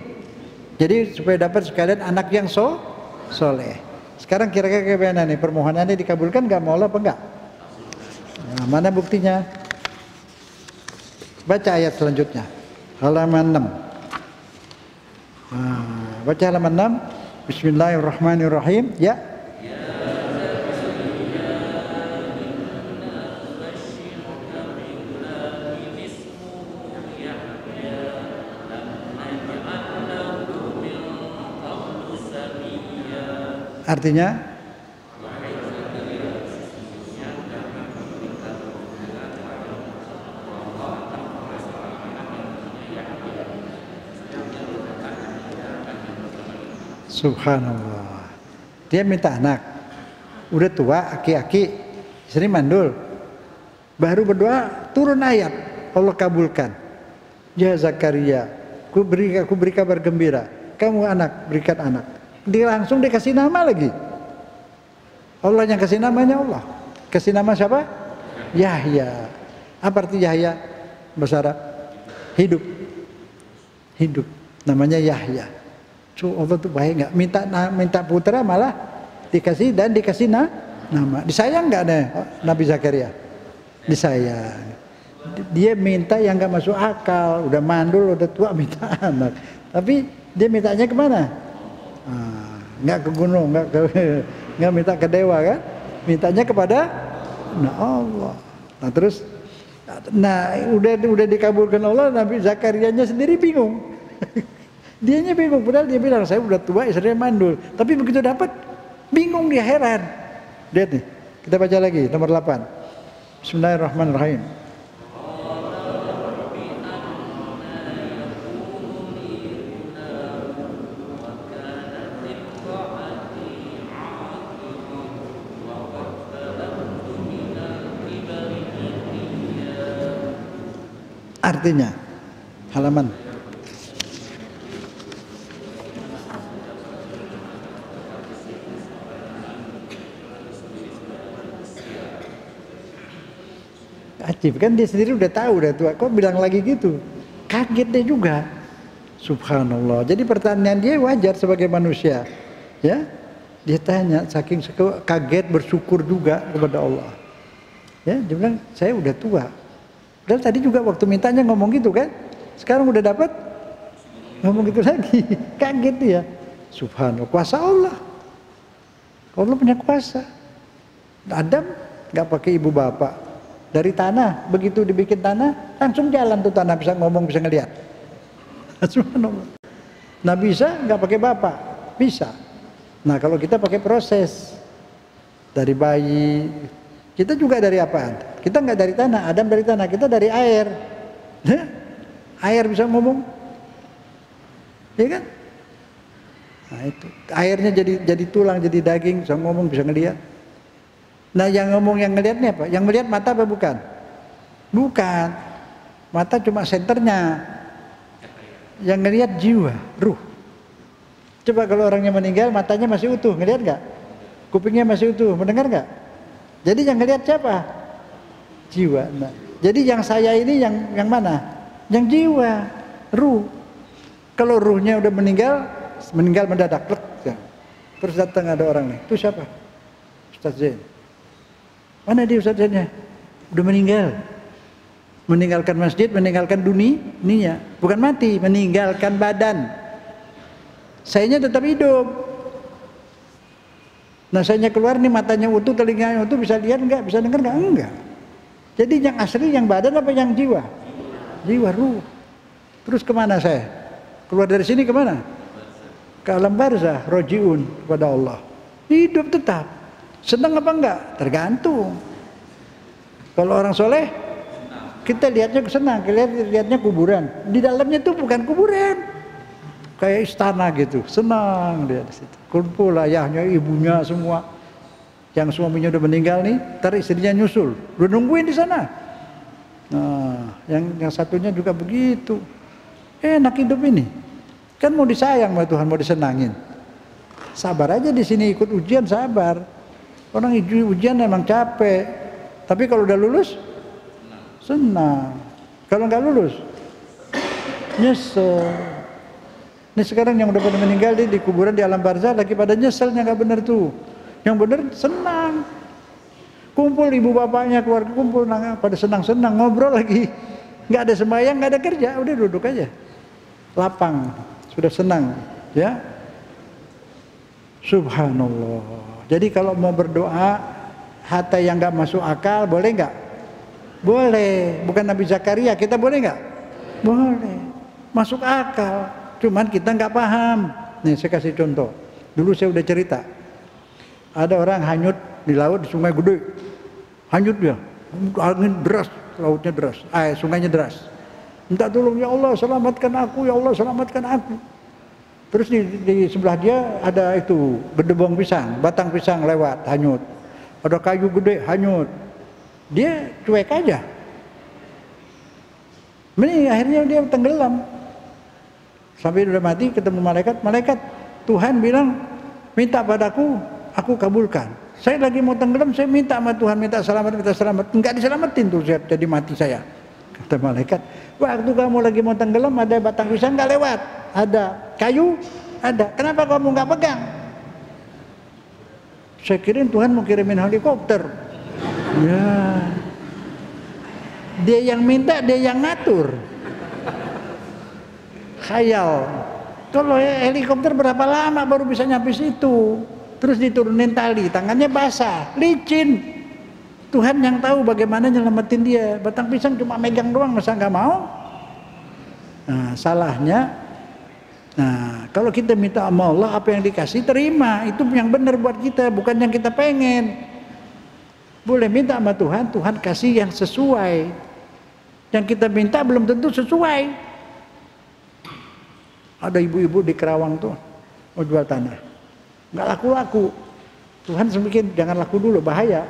Jadi supaya dapat sekalian anak yang soleh. Sekarang kira-kira gimana nih, permohonannya dikabulkan nggak mau Allah apa enggak? Nah, mana buktinya? Baca ayat selanjutnya, halaman 6. Baca halaman 6. Bismillahirrahmanirrahim. Ya. Artinya subhanallah. Dia minta anak. Udah tua, aki-aki, istri mandul. Baru berdoa, turun ayat. Allah kabulkan. Ya Zakaria, aku beri kabar gembira. Kamu anak, berikan anak. Dia langsung dikasih nama lagi. Allah yang kasih namanya Allah. Kasih nama siapa? Yahya. Apa arti Yahya? Bahasa Arab. Hidup. Hidup. Namanya Yahya. So, Allah tuh baik nggak? Minta putra malah dikasih nama. Disayang nggak deh Nabi Zakaria? Disayang. Dia minta yang nggak masuk akal. Udah mandul, udah tua minta anak. Tapi dia mintanya kemana? Nggak ke gunung, nggak minta ke dewa kan? Mintanya kepada Allah. Nah terus, udah dikabulkan Allah, Nabi Zakarianya sendiri bingung. Dianya bingung, padahal dia bilang saya udah tua, istrinya mandul. Tapi begitu dapat, bingung dia, heran. Lihat nih, kita baca lagi nomor 8. Bismillahirrahmanirrahim. artinya. Halaman. Ajib kan, dia sendiri udah tahu, udah tua, kok bilang lagi gitu. Kaget dia juga. Subhanallah. Jadi pertanyaan dia wajar sebagai manusia. Ya, dia tanya saking kaget, bersyukur juga kepada Allah. Ya, dia bilang saya udah tua. Dan tadi juga waktu mintanya ngomong gitu kan. Sekarang udah dapat ngomong gitu lagi. Kaget dia. Subhanallah, kuasa Allah. Allah punya kuasa. Adam nggak pakai ibu bapak. Dari tanah, begitu dibikin tanah, langsung jalan tuh tanah, bisa ngomong, bisa ngelihat. Subhanallah. Nabi Isa nggak pakai bapak, bisa. Nah kalau kita pakai proses dari bayi, kita juga dari apaan? Kita nggak dari tanah, Adam dari tanah, kita dari air. Air bisa ngomong, ya kan? Nah itu, airnya jadi tulang, jadi daging, bisa ngomong, bisa ngelihat. Nah yang ngomong, yang ngelihatnya apa? Yang ngelihat mata apa bukan? Bukan. Mata cuma senternya. Yang ngelihat jiwa, ruh. Coba kalau orangnya meninggal, matanya masih utuh, ngelihat nggak? Kupingnya masih utuh, mendengar nggak? Jadi yang ngelihat siapa? Jiwa. Nah, jadi yang saya ini yang mana? Yang jiwa, ruh. Kalau ruhnya udah meninggal mendadak. Terus datang ada orang nih, itu siapa? Ustaz Zain. Mana dia Ustaz Zainnya? Udah meninggal. Meninggalkan masjid, meninggalkan dunia. Bukan mati, meninggalkan badan. Sayanya tetap hidup. Nah sayanya keluar nih, matanya utuh, telinganya utuh, bisa lihat enggak? Bisa dengar enggak? Enggak. Jadi yang asli yang badan apa yang jiwa? Jiwa, ruh. Terus kemana saya? Keluar dari sini kemana? Ke alam barzah, rojiun kepada Allah. Hidup tetap. Senang apa enggak? Tergantung. Kalau orang soleh, kita lihatnya senang, lihatnya kuburan. Di dalamnya itu bukan kuburan, kayak istana gitu. Senang dia di situ. Kumpul ayahnya, ibunya semua. Yang suaminya udah meninggal nih, ntar istrinya nyusul, udah nungguin di sana. Nah, yang satunya juga begitu. Enak hidup ini. Kan mau disayang sama Tuhan, mau disenangin. Sabar aja di sini, ikut ujian, sabar. Orang ujian emang capek, tapi kalau udah lulus senang. Kalau nggak lulus nyesel. Ini sekarang yang udah pada meninggal di kuburan di alam barzah lagi pada nyeselnya, nggak bener tuh. Yang bener senang. Kumpul ibu bapaknya, keluarga kumpul, pada senang-senang, ngobrol lagi. Nggak ada sembahyang, nggak ada kerja, udah duduk aja. Lapang, sudah senang, ya. Subhanallah. Jadi kalau mau berdoa harta yang nggak masuk akal boleh nggak? Boleh. Bukan Nabi Zakaria, kita boleh nggak? Boleh. Masuk akal. Cuman kita nggak paham. Nih saya kasih contoh. Dulu saya udah cerita. Ada orang hanyut di laut, di sungai gede. Hanyut dia. Angin deras, lautnya deras. Sungainya deras. Minta tolong, ya Allah selamatkan aku, ya Allah selamatkan aku. Terus di sebelah dia ada itu gedebong pisang, batang pisang lewat, hanyut. Ada kayu gede, hanyut. Dia cuek aja. Ini akhirnya dia tenggelam. Sampai udah mati, ketemu malaikat, Tuhan bilang, minta padaku, aku kabulkan. Saya lagi mau tenggelam, saya minta sama Tuhan, minta selamat. Enggak diselamatin tuh, jadi mati saya. Kata malaikat, waktu kamu lagi mau tenggelam ada batang pisang nggak lewat, ada kayu, ada. Kenapa kamu nggak pegang? Saya kirain Tuhan mau kirimin helikopter. Ya, dia yang minta, dia yang ngatur. Khayal. Kalau helikopter berapa lama baru bisa nyampe situ? Terus diturunin tali, tangannya basah, licin. Tuhan yang tahu bagaimana nyelamatin dia. Batang pisang cuma megang doang, masa nggak mau? Nah, salahnya. Nah, kalau kita minta sama Allah, apa yang dikasih terima. Itu yang benar buat kita, bukan yang kita pengen. Boleh minta sama Tuhan, Tuhan kasih yang sesuai. Yang kita minta belum tentu sesuai. Ada ibu-ibu di Kerawang tuh mau jual tanah, nggak laku-laku. Tuhan semakin jangan laku dulu, bahaya.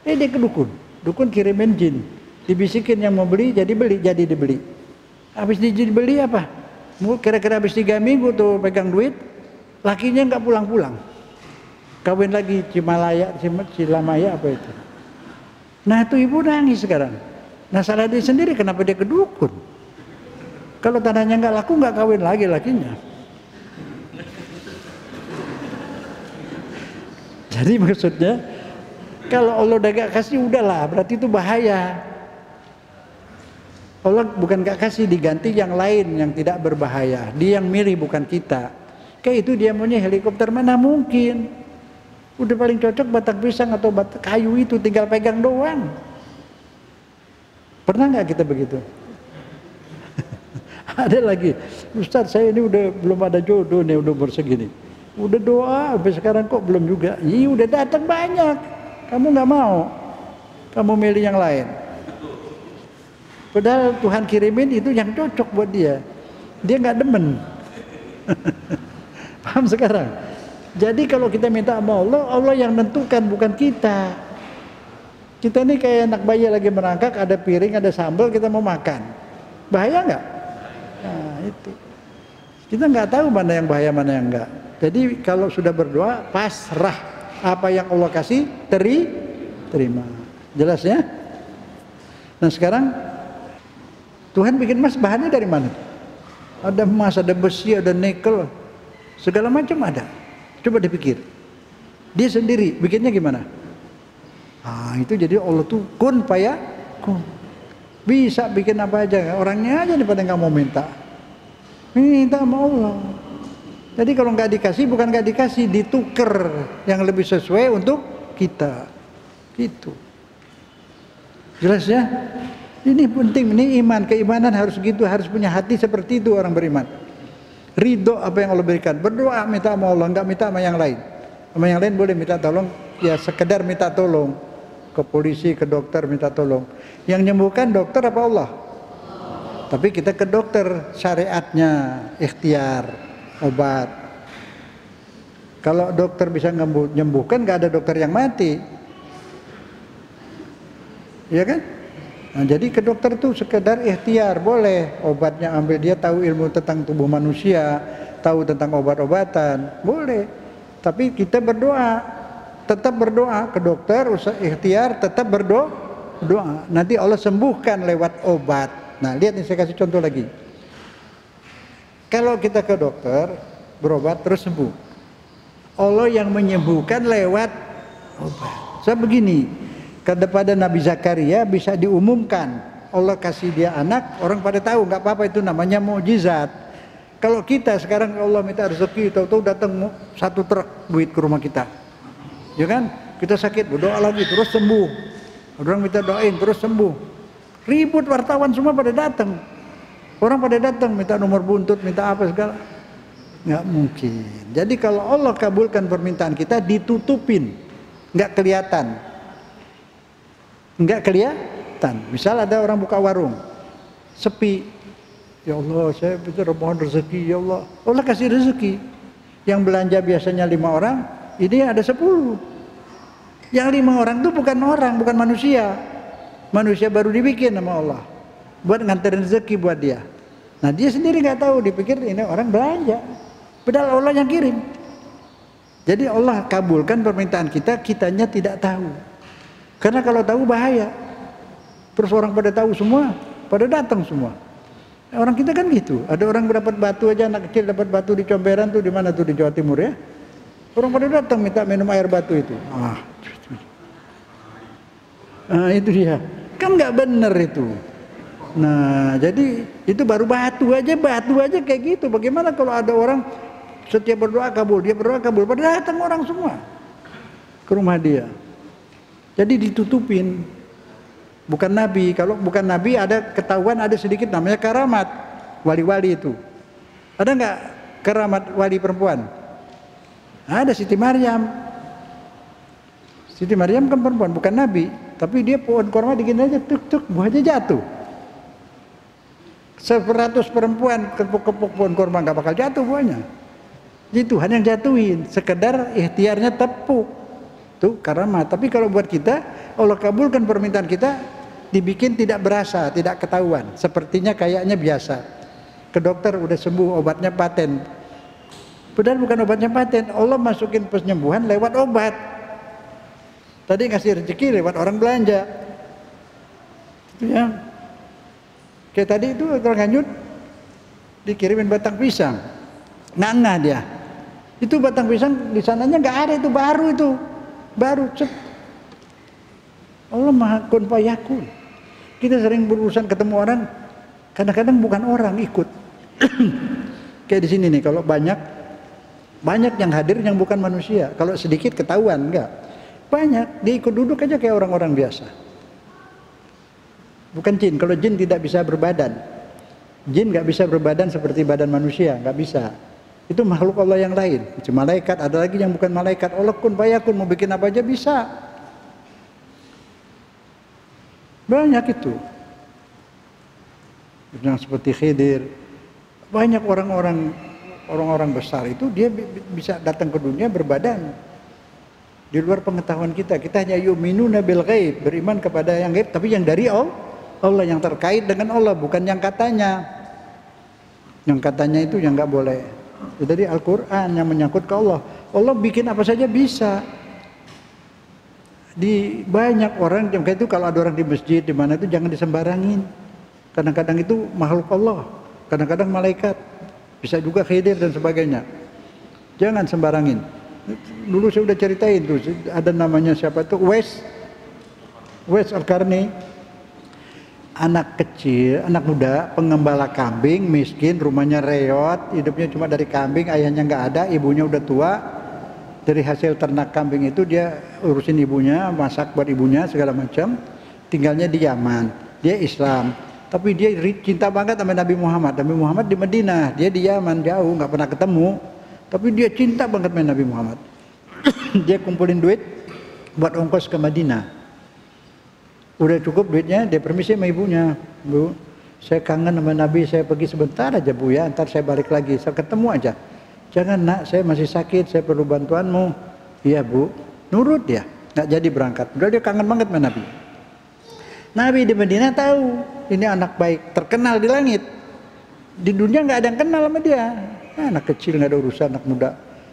Dia ke dukun kirimin jin. Dibisikin yang mau beli, jadi dibeli. Habis dibeli apa? Kira-kira habis 3 minggu tuh pegang duit, lakinya nggak pulang-pulang. Kawin lagi Cilamaya apa itu. Nah itu ibu nangis sekarang. Nah salah dia sendiri, kenapa dia kedukun? Kalau tanahnya nggak laku, nggak kawin lagi lakinya. Jadi maksudnya, kalau Allah udah gak kasih, udahlah, berarti itu bahaya. Allah bukan gak kasih, diganti yang lain yang tidak berbahaya. Dia yang milih, bukan kita. Kayak itu dia maunya helikopter, mana mungkin. Udah paling cocok batang pisang atau batang kayu itu, tinggal pegang doang. Pernah gak kita begitu? Ada lagi, Ustadz saya ini udah belum ada jodoh nih, udah umur segini. Udah doa, sampai sekarang kok belum juga. Iya udah datang banyak, kamu nggak mau, kamu milih yang lain. Padahal Tuhan kirimin itu yang cocok buat dia nggak demen. Paham sekarang? Jadi kalau kita minta sama Allah, Allah yang nentukan, bukan kita. Kita ini kayak anak bayi lagi merangkak, ada piring, ada sambal, kita mau makan. Bahaya nggak? Nah itu. Kita nggak tahu mana yang bahaya, mana yang enggak. Jadi kalau sudah berdoa, pasrah. Apa yang Allah kasih, terima. Jelas ya? Nah sekarang, Tuhan bikin emas bahannya dari mana? Ada emas, ada besi, ada nikel, segala macam ada. Coba dipikir. Dia sendiri bikinnya gimana? Ah itu jadi Allah tuh kun paya kun. Bisa bikin apa aja, orangnya aja pada nggak mau minta. Minta sama Allah. Jadi kalau nggak dikasih, bukan nggak dikasih, ditukar yang lebih sesuai untuk kita. Gitu. Jelas ya? Ini penting, ini iman, keimanan harus gitu, harus punya hati seperti itu orang beriman. Ridho apa yang Allah berikan. Berdoa minta sama Allah, nggak minta sama yang lain. Sama yang lain boleh minta tolong, ya sekedar minta tolong. Ke polisi, ke dokter minta tolong. Yang nyembuhkan dokter apa Allah? Tapi kita ke dokter, syariatnya, ikhtiar. Obat. Kalau dokter bisa menyembuhkan, nggak ada dokter yang mati, ya kan? Nah, jadi ke dokter tuh sekedar ikhtiar, boleh. Obatnya ambil, dia tahu ilmu tentang tubuh manusia, tahu tentang obat-obatan, boleh. Tapi kita berdoa, tetap berdoa ke dokter, usah ikhtiar, tetap berdoa. Nanti Allah sembuhkan lewat obat. Nah, lihat nih saya kasih contoh lagi. Kalau kita ke dokter, berobat terus sembuh. Allah yang menyembuhkan lewat obat. So begini, kepada Nabi Zakaria bisa diumumkan. Allah kasih dia anak, orang pada tahu, nggak apa-apa, itu namanya mukjizat. Kalau kita sekarang Allah minta rezeki, tahu-tahu datang 1 truk duit ke rumah kita. Ya kan? Kita sakit, berdoa lagi terus sembuh. Orang minta doain terus sembuh. Ribut, wartawan semua pada datang. Orang pada datang minta nomor buntut, minta apa segala. Nggak mungkin. Jadi kalau Allah kabulkan permintaan kita, ditutupin, nggak kelihatan. Nggak kelihatan. Misal ada orang buka warung, sepi. Ya Allah, saya bicara mohon rezeki, ya Allah. Allah kasih rezeki. Yang belanja biasanya 5 orang, ini ada 10. Yang 5 orang itu bukan orang, bukan manusia. Manusia baru dibikin sama Allah. Buat nganterin rezeki buat dia. Nah dia sendiri nggak tahu, dipikir ini orang belanja. Padahal Allah yang kirim. Jadi Allah kabulkan permintaan kita, kitanya tidak tahu. Karena kalau tahu bahaya. Terus orang pada tahu semua, pada datang semua. Orang kita kan gitu. Ada orang dapat batu aja, anak kecil dapat batu di Comberan tuh, di mana tuh, di Jawa Timur ya. Orang pada datang minta minum air batu itu. Itu dia. Kan nggak bener itu. Nah, jadi itu baru batu aja kayak gitu. Bagaimana kalau ada orang setiap berdoa kabul, dia berdoa kabul, pada datang orang semua ke rumah dia. Jadi ditutupin. Bukan nabi. Kalau bukan nabi ada ketahuan, ada sedikit namanya karamat. Wali-wali itu. Ada nggak karamat wali perempuan? Ada Siti Maryam. Siti Maryam kan perempuan, bukan nabi. Tapi dia pohon korma dikit aja, tuk-tuk, buahnya jatuh. 100 perempuan kepuk-kepuk pohon korma nggak bakal jatuh buahnya. Jadi Tuhan yang jatuhin, sekedar ikhtiarnya tepuk. Tuh karamat. Tapi kalau buat kita, Allah kabulkan permintaan kita, dibikin tidak berasa, tidak ketahuan. Sepertinya kayaknya biasa. Ke dokter udah sembuh, obatnya paten. Padahal bukan obatnya paten. Allah masukin penyembuhan lewat obat. Tadi ngasih rezeki lewat orang belanja. Itu ya. Kayak tadi itu orang hanyut dikirimin batang pisang. Nganga dia. Itu batang pisang di sananya nggak ada, itu baru itu. Baru cep. Allah Maha Kun Fayakun. Kita sering berurusan ketemu orang, kadang-kadang bukan orang ikut. Kayak di sini nih, kalau banyak yang hadir yang bukan manusia. Kalau sedikit ketahuan, enggak. Banyak, dia ikut duduk aja kayak orang-orang biasa. Bukan jin, kalau jin tidak bisa berbadan. Jin nggak bisa berbadan seperti badan manusia, nggak bisa. Itu makhluk Allah yang lain. Cuma malaikat, ada lagi yang bukan malaikat. Allah Kun Fayakun, mau bikin apa aja bisa. Banyak itu. Yang seperti Khidir. Banyak orang-orang besar itu dia bisa datang ke dunia berbadan. Di luar pengetahuan kita. Kita hanya yu'minuna bil ghaib, beriman kepada yang gaib, tapi yang dari Allah, yang terkait dengan Allah, bukan yang katanya. Yang katanya itu yang nggak boleh. Jadi Al-Quran yang menyangkut ke Allah. Allah bikin apa saja bisa. Di banyak orang yang kayak itu, kalau ada orang di masjid di mana itu jangan disembarangin. Kadang-kadang itu makhluk Allah, kadang-kadang malaikat, bisa juga Khidir dan sebagainya. Jangan sembarangin. Dulu saya udah ceritain tuh, ada namanya siapa tuh, Uwais Al-Qarni, anak kecil, anak muda, pengembala kambing, miskin, rumahnya reot, hidupnya cuma dari kambing, ayahnya nggak ada, ibunya udah tua. Dari hasil ternak kambing itu dia urusin ibunya, masak buat ibunya segala macam. Tinggalnya di Yaman, dia Islam, tapi dia cinta banget sama Nabi Muhammad. Nabi Muhammad di Madinah, dia di Yaman jauh, nggak pernah ketemu. Tapi dia cinta banget sama Nabi Muhammad. Dia kumpulin duit buat ongkos ke Madinah. Udah cukup duitnya, dia permisi sama ibunya, Bu, saya kangen sama Nabi, saya pergi sebentar aja Bu ya, ntar saya balik lagi, saya ketemu aja. Jangan nak, saya masih sakit, saya perlu bantuanmu. Iya Bu, nurut dia, nggak jadi berangkat. Udah dia kangen banget sama Nabi. Nabi di Madinah tahu ini anak baik, terkenal di langit. Di dunia nggak ada yang kenal sama dia. Anak kecil nggak ada urusan, anak muda.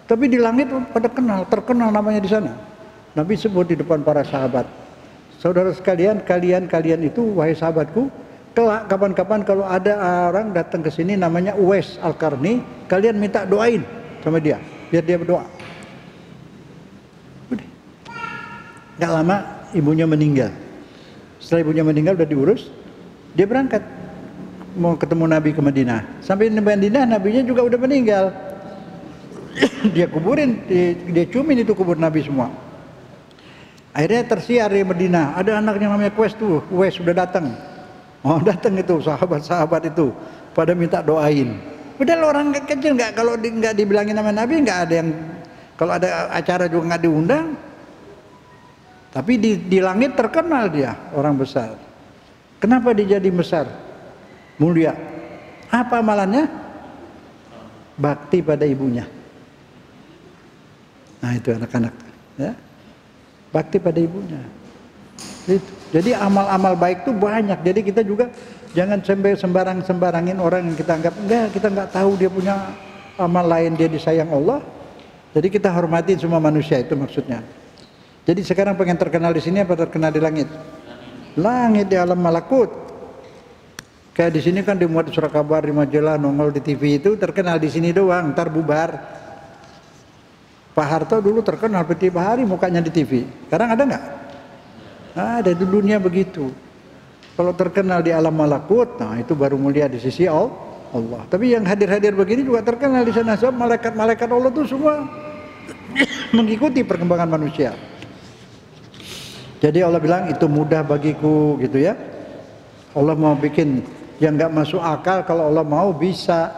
Tapi di langit pada kenal, terkenal namanya di sana. Nabi sebut di depan para sahabat. Saudara sekalian, kalian itu wahai sahabatku, kelak kapan-kapan kalau ada orang datang ke sini namanya Uwais Al-Qarni, kalian minta doain sama dia, biar dia berdoa. Udah. Gak lama ibunya meninggal. Setelah ibunya meninggal udah diurus, dia berangkat mau ketemu Nabi ke Madinah. Sampai di Madinah Nabinya juga udah meninggal. Dia kuburin, dia cumin itu kubur Nabi semua. Akhirnya tersiar di Madinah, ada anaknya namanya Uwais sudah datang. Oh datang itu sahabat-sahabat itu pada minta doain. Padahal orang kecil nggak, kalau nggak dibilangin nama Nabi nggak ada yang, kalau ada acara juga nggak diundang. Tapi di langit terkenal dia orang besar. Kenapa dia jadi besar? Mulia. Apa amalannya? Bakti pada ibunya. Nah itu anak-anak, ya. Bakti pada ibunya. Itu. Jadi amal-amal baik itu banyak. Jadi kita juga jangan sembarangin orang yang kita anggap enggak, kita nggak tahu dia punya amal lain, dia disayang Allah. Jadi kita hormatin semua manusia, itu maksudnya. Jadi sekarang pengen terkenal di sini apa terkenal di langit? Langit, di alam malakut. Kayak di sini kan dimuat di surat kabar, di majalah, nongol di TV, itu terkenal di sini doang, ntar bubar. Pak Harto dulu terkenal tiap hari mukanya di TV. Sekarang ada nggak? Ada, di dunia begitu. Kalau terkenal di alam malakut, nah itu baru mulia di sisi Allah. Tapi yang hadir-hadir begini juga terkenal di sana. Sebab malaikat-malaikat Allah itu semua mengikuti perkembangan manusia. Jadi Allah bilang itu mudah bagiku gitu ya. Allah mau bikin yang nggak masuk akal, kalau Allah mau bisa.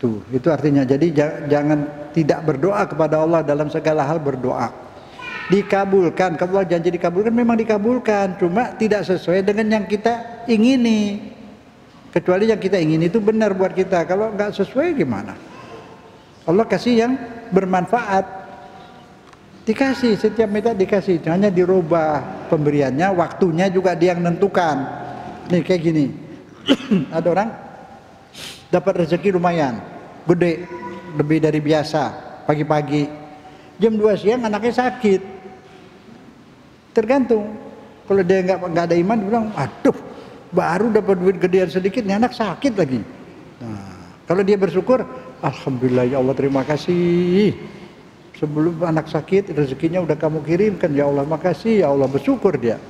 Tuh, itu artinya. Jadi jangan tidak berdoa kepada Allah dalam segala hal, berdoa. Dikabulkan, kalau Allah janji dikabulkan, memang dikabulkan, cuma tidak sesuai dengan yang kita ingini. Kecuali yang kita ingin itu benar buat kita. Kalau nggak sesuai gimana? Allah kasih yang bermanfaat. Dikasih, setiap minta dikasih, hanya dirubah pemberiannya, waktunya juga dia yang menentukan. Nih kayak gini, ada orang dapat rezeki lumayan, gede, lebih dari biasa, pagi-pagi, jam 2 siang anaknya sakit. Tergantung, kalau dia nggak ada iman, dia bilang, aduh, baru dapat duit gedean sedikit, nih anak sakit lagi. Nah, kalau dia bersyukur, alhamdulillah ya Allah terima kasih. Sebelum anak sakit, rezekinya udah kamu kirimkan, ya Allah makasih, ya Allah, bersyukur dia.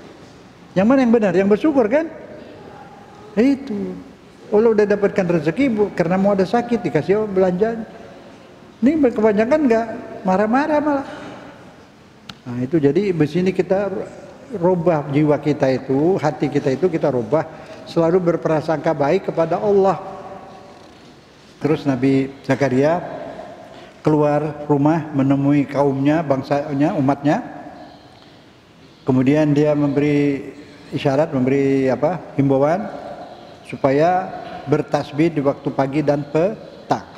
Yang mana yang benar? Yang bersyukur kan? Itu. Allah udah dapatkan rezeki karena mau ada sakit, dikasih belanja. Ini kebanyakan enggak, marah-marah malah. Nah itu jadi di sini kita rubah jiwa kita itu, hati kita itu kita rubah, selalu berprasangka baik kepada Allah. Terus Nabi Zakaria keluar rumah menemui kaumnya, bangsanya, umatnya. Kemudian dia memberi isyarat, memberi himbauan supaya bertasbih di waktu pagi dan petang.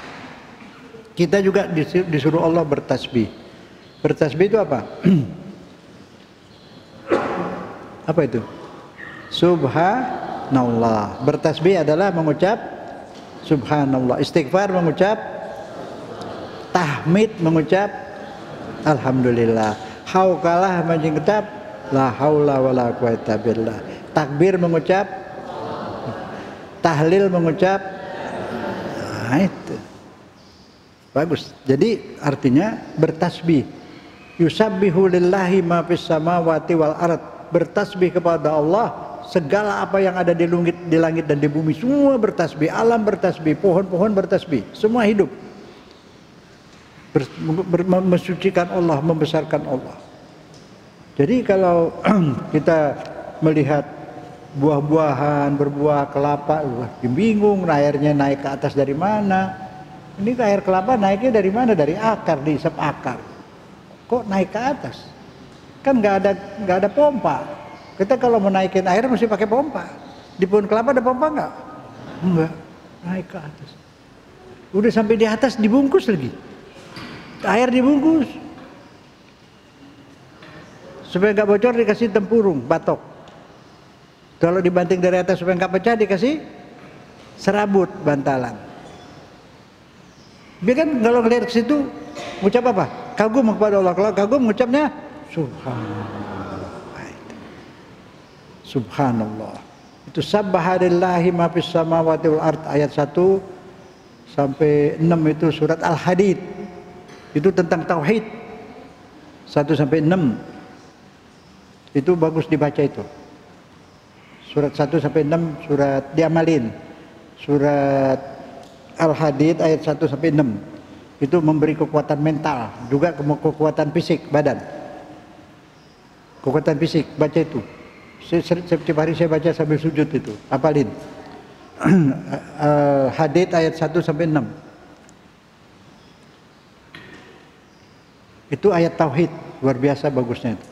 Kita juga disuruh Allah bertasbih. Bertasbih itu apa? Apa itu? Subhanallah. Bertasbih adalah mengucap subhanallah. Istighfar mengucap tahmid, mengucap alhamdulillah. Haukalah mengucap la haula wala quwata billah. Takbir mengucap, tahlil mengucap. Nah, itu bagus. Jadi artinya bertasbih. Yusabbihu lillahi ma fis samawati wal ard. Bertasbih kepada Allah, segala apa yang ada di langit dan di bumi semua bertasbih. Alam bertasbih, pohon-pohon bertasbih, semua hidup. Mensucikan Allah, membesarkan Allah. Jadi kalau kita melihat buah-buahan berbuah kelapa, bingung airnya naik ke atas dari mana. Ini air kelapa naiknya dari mana? Dari akar, diisap akar. Kok naik ke atas? Kan nggak ada pompa. Kita kalau mau naikin air mesti pakai pompa. Di pohon kelapa ada pompa nggak? Enggak, naik ke atas. Udah sampai di atas dibungkus lagi. Air dibungkus supaya nggak bocor, dikasih tempurung batok. Kalau dibanting dari atas supaya nggak pecah, dikasih serabut bantalan. Dia kan kalau ngelihat ke situ mengucap apa? Kagum kepada Allah. Kalau kagum mengucapnya subhanallah. Subhanallah. Itu sabbahalillahi ma fis samawati wal ard, ayat 1 sampai 6 itu surat Al-Hadid. Itu tentang tauhid 1 sampai 6. Itu bagus dibaca itu. Surat 1 sampai 6 surat diamalin. Surat Al-Hadid ayat 1 sampai 6. Itu memberi kekuatan mental, juga kekuatan fisik badan. Kekuatan fisik, baca itu. Setiap hari saya baca sambil sujud itu, hafalin. Hadid ayat 1 sampai 6. Itu ayat tauhid, luar biasa bagusnya itu.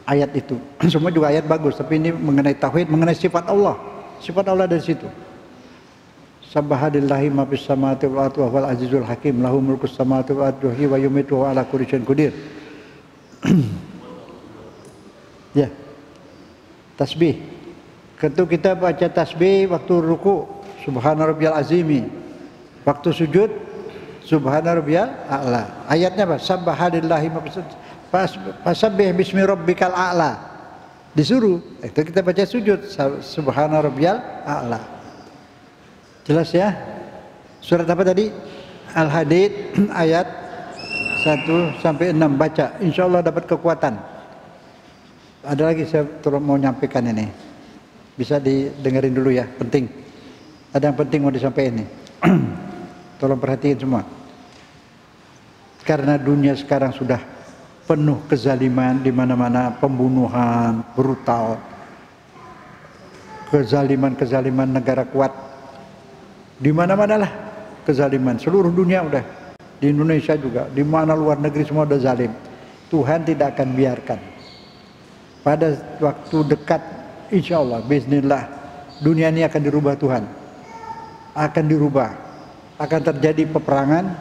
Ayat itu. Semua juga ayat bagus, tapi ini mengenai tauhid, mengenai sifat Allah. Sifat Allah dari situ. Sabbahalillahi ma fis samawati wal ardi wa huwal azizul hakim, lahu mulkus samawati wal ardi wa yumiitu wa ala kulli syai'in qadir. Ya. Tasbih. Ketika kita baca tasbih waktu ruku, subhana rabbiyal azimi. Waktu sujud, subhana rabbiyal a'la. Ayatnya apa? Sabbahalillahi ma fis fasabbih bismi rabbikal a'la. Disuruh. Itu kita baca sujud, subhana rabbiyal a'la. Jelas ya? Surat apa tadi? Al-Hadid ayat 1 sampai 6 baca. Insyaallah dapat kekuatan. Ada lagi saya mau nyampaikan ini. Bisa didengarin dulu ya, penting. Ada yang penting mau disampaikan ini. Tolong perhatiin semua. Karena dunia sekarang sudah penuh kezaliman, di mana-mana pembunuhan brutal. Kezaliman negara kuat. Di mana-mana lah kezaliman, seluruh dunia udah. Di Indonesia juga, di mana luar negeri semua udah zalim. Tuhan tidak akan biarkan. Pada waktu dekat, insya Allah, bismillah, dunia ini akan dirubah Tuhan. Akan dirubah. Akan terjadi peperangan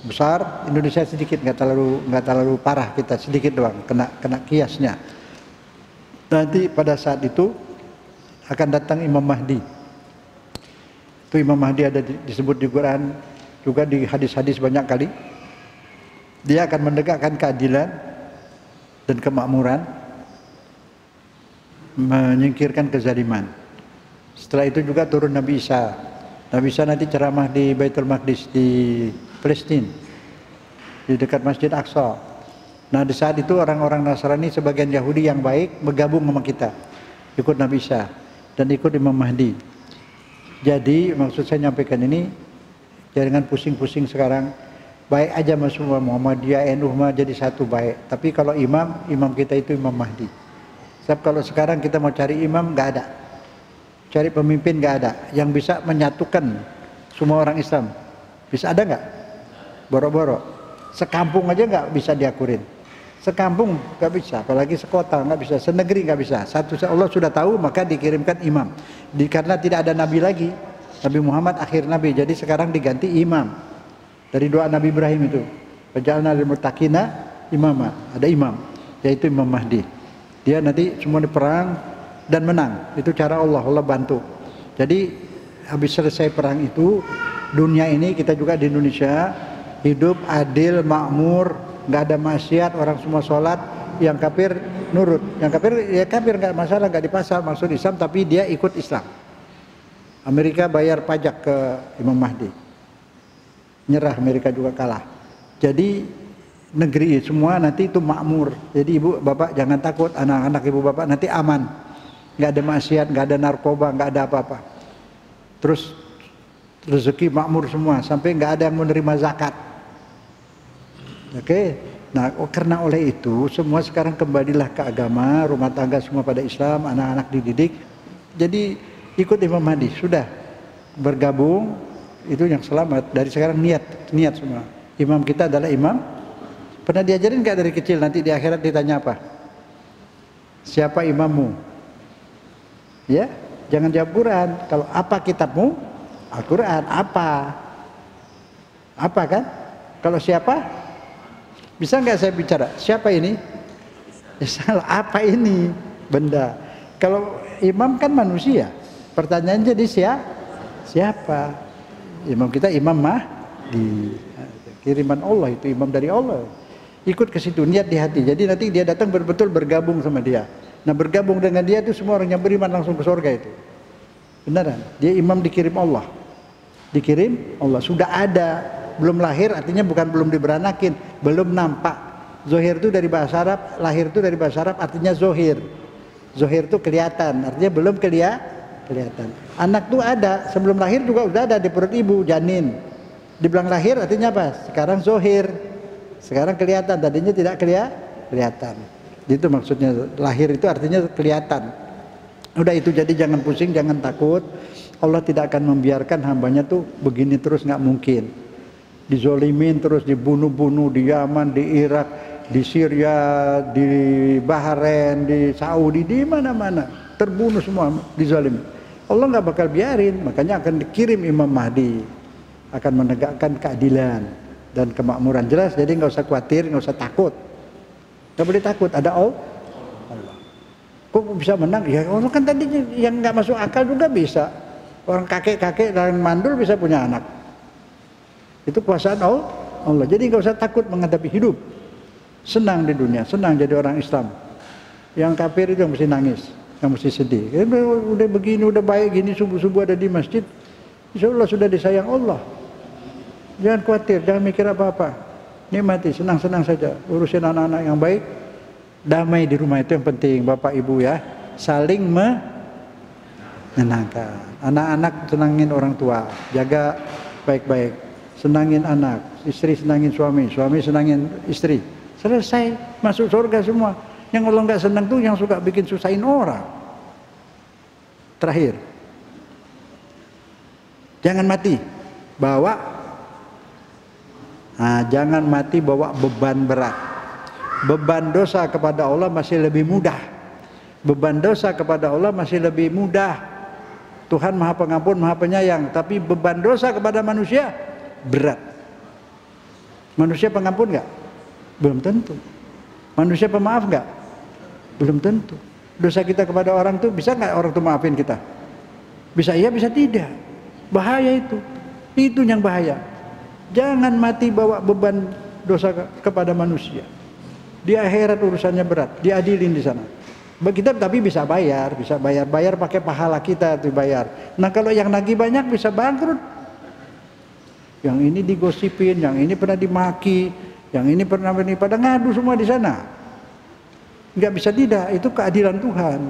besar, Indonesia sedikit, nggak terlalu parah, kita sedikit doang kena kiasnya. Nanti pada saat itu akan datang Imam Mahdi. Itu Imam Mahdi ada disebut di Quran, juga di hadis-hadis banyak kali. Dia akan menegakkan keadilan dan kemakmuran, menyingkirkan kezaliman. Setelah itu juga turun Nabi Isa. Nabi Isa nanti ceramah di Baitul Maqdis di Palestina, di dekat Masjid Aqsa. Nah di saat itu orang-orang Nasrani sebagian Yahudi yang baik bergabung sama kita, ikut Nabi Isa dan ikut Imam Mahdi. Jadi maksud saya nyampaikan ini, jangan pusing-pusing sekarang. Baik aja semua Muhammadiyah, NU jadi satu baik. Tapi kalau imam kita itu Imam Mahdi. Sebab kalau sekarang kita mau cari imam nggak ada, cari pemimpin nggak ada yang bisa menyatukan semua orang Islam. Bisa ada nggak? Boro-boro. Sekampung aja nggak bisa diakurin. Sekampung nggak bisa, apalagi sekota nggak bisa, senegeri nggak bisa. Satu Allah sudah tahu, maka dikirimkan imam. Karena tidak ada nabi lagi, Nabi Muhammad akhir nabi, jadi sekarang diganti imam. Dari doa Nabi Ibrahim itu, waj'alna lil muttaqina imama, ada imam, yaitu Imam Mahdi. Dia nanti semua perang dan menang. Itu cara Allah bantu. Jadi habis selesai perang itu, dunia ini kita juga di Indonesia hidup adil, makmur, nggak ada maksiat, orang semua sholat, yang kafir nurut, yang kafir ya kafir nggak masalah, nggak dipasal maksud Islam, tapi dia ikut Islam. Amerika bayar pajak ke Imam Mahdi. Nyerah, Amerika juga kalah. Jadi negeri semua nanti itu makmur. Jadi ibu bapak jangan takut, anak-anak ibu bapak nanti aman, nggak ada maksiat, nggak ada narkoba, nggak ada apa-apa. Terus rezeki makmur semua, sampai nggak ada yang menerima zakat. Oke. Nah karena oleh itu semua sekarang kembalilah ke agama, rumah tangga semua pada Islam, anak-anak dididik. Jadi ikut Imam Mahdi, sudah bergabung. Itu yang selamat. Dari sekarang niat semua. Imam kita adalah imam. Pernah diajarin nggak dari kecil, nanti di akhirat ditanya apa? Siapa imammu? Ya, jangan jawab Quran. Kalau apa kitabmu? Al-Quran. Apa kan? Kalau siapa? Bisa nggak saya bicara? Siapa ini? Ya, salah. Apa ini? Benda. Kalau imam kan manusia. Pertanyaannya jadi siapa? Imam kita Imam Mahdi, kiriman Allah, itu imam dari Allah. Ikut ke situ, niat di hati. Jadi nanti dia datang betul-betul bergabung sama dia. Nah bergabung dengan dia itu semua orang yang beriman langsung ke surga itu. Beneran, dia imam dikirim Allah. Dikirim Allah, sudah ada, belum lahir artinya bukan belum diberanakin, belum nampak. Zohir itu dari bahasa Arab, lahir itu dari bahasa Arab artinya zohir. Zohir itu kelihatan, artinya belum kelihatan. Anak tuh ada, sebelum lahir juga udah ada di perut ibu, janin. Dibilang lahir artinya apa? Sekarang zohir. Sekarang kelihatan, tadinya tidak kelihatan. Itu maksudnya, lahir itu artinya kelihatan. Udah itu, jadi jangan pusing, jangan takut. Allah tidak akan membiarkan hambanya tuh begini terus, nggak mungkin. Dizolimin terus, dibunuh-bunuh di Yaman, di Irak, di Syria, di Bahrain, di Saudi, di mana-mana. Terbunuh semua, dizalimin. Allah nggak bakal biarin, makanya akan dikirim Imam Mahdi, akan menegakkan keadilan dan kemakmuran. Jelas, jadi nggak usah khawatir, nggak usah takut, nggak boleh takut. Ada Allah. Kok bisa menang? Ya Allah kan tadi yang nggak masuk akal juga bisa. Orang kakek-kakek dan mandul bisa punya anak. Itu kuasaan Allah. Jadi nggak usah takut menghadapi hidup. Senang di dunia, senang jadi orang Islam. Yang kafir itu yang mesti nangis, yang mesti sedih. Udah begini, udah baik gini, subuh-subuh ada di masjid, insya Allah sudah disayang Allah. Jangan khawatir, jangan mikir apa-apa. Nikmati, senang-senang saja. Urusin anak-anak yang baik, damai di rumah itu yang penting, bapak ibu ya. Saling menyenangkan. Anak-anak senangin orang tua, jaga baik-baik. Senangin anak, istri senangin suami, suami senangin istri. Selesai, masuk surga semua. Yang Allah nggak senang tuh yang suka bikin susahin orang. Terakhir, jangan mati bawa beban berat. Beban dosa kepada Allah masih lebih mudah. Beban dosa kepada Allah masih lebih mudah. Tuhan Maha Pengampun, Maha Penyayang. Tapi beban dosa kepada manusia berat. Manusia pengampun nggak? Belum tentu. Manusia pemaaf nggak? Belum tentu. Dosa kita kepada orang tuh bisa nggak orang tuh maafin kita? Bisa iya, bisa tidak. Bahaya itu. Itu yang bahaya. Jangan mati bawa beban dosa kepada manusia. Di akhirat urusannya berat, diadilin di sana. Kita tapi bisa bayar pakai pahala kita tuh bayar. Nah kalau yang nagih banyak bisa bangkrut. Yang ini digosipin, yang ini pernah dimaki, yang ini pernah pada ngadu semua di sana. Nggak bisa tidak, itu keadilan Tuhan.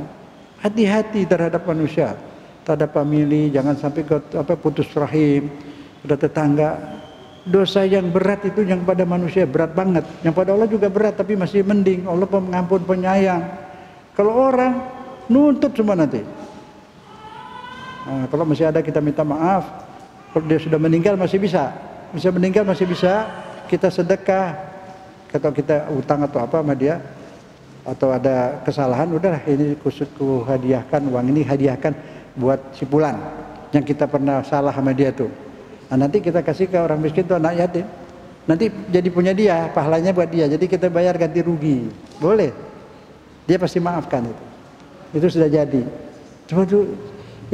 Hati-hati terhadap manusia, terhadap famili, jangan sampai putus rahim, pada tetangga. Dosa yang berat itu yang pada manusia berat banget, yang pada Allah juga berat, tapi masih mending. Allah pengampun, penyayang. Kalau orang nuntut semua nanti. Nah, kalau masih ada kita minta maaf. Kalau dia sudah meninggal masih bisa meninggal masih bisa kita sedekah, atau kita utang atau apa sama dia, atau ada kesalahan, udahlah ini ku hadiahkan, uang ini hadiahkan buat si fulan yang kita pernah salah sama dia tuh. Nah, nanti kita kasih ke orang miskin tuh, anak yatim, nanti jadi punya dia, pahalanya buat dia, jadi kita bayar ganti rugi, boleh, dia pasti maafkan itu sudah jadi. Cuma tuh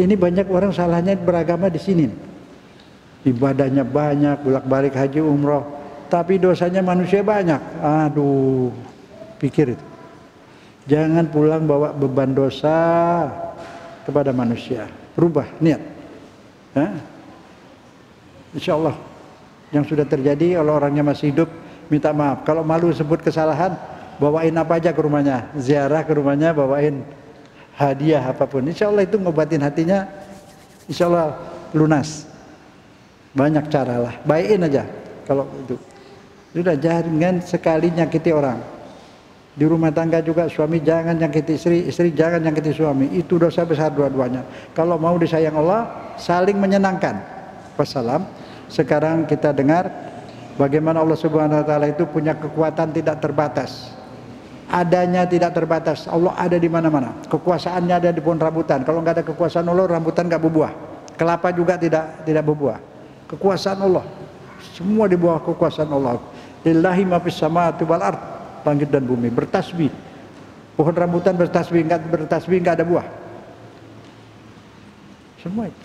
ini banyak orang salahnya beragama di sini. Ibadahnya banyak, bolak-balik haji umroh, tapi dosanya manusia banyak. Aduh, pikir itu. Jangan pulang bawa beban dosa kepada manusia. Rubah niat. Insya Allah yang sudah terjadi, kalau orangnya masih hidup minta maaf. Kalau malu sebut kesalahan, bawain apa aja ke rumahnya, ziarah ke rumahnya, bawain hadiah apapun. Insya Allah itu ngobatin hatinya. Insya Allah lunas. Banyak cara lah, baikin aja kalau itu. Sudah, jangan sekali nyakiti orang. Di rumah tangga juga suami jangan nyakiti istri, istri jangan nyakiti suami. Itu dosa besar dua-duanya. Kalau mau disayang Allah, saling menyenangkan. Wassalam. Sekarang kita dengar bagaimana Allah Subhanahu wa taala itu punya kekuatan tidak terbatas. Adanya tidak terbatas. Allah ada di mana-mana. Kekuasaannya ada di pohon rambutan. Kalau nggak ada kekuasaan Allah, rambutan nggak berbuah. Kelapa juga tidak berbuah. Kekuasaan Allah, semua di bawah kekuasaan Allah. Lillahi ma fis samawati wal ard, langit dan bumi bertasbih. Pohon rambutan bertasbih, enggak ada buah. Semua itu.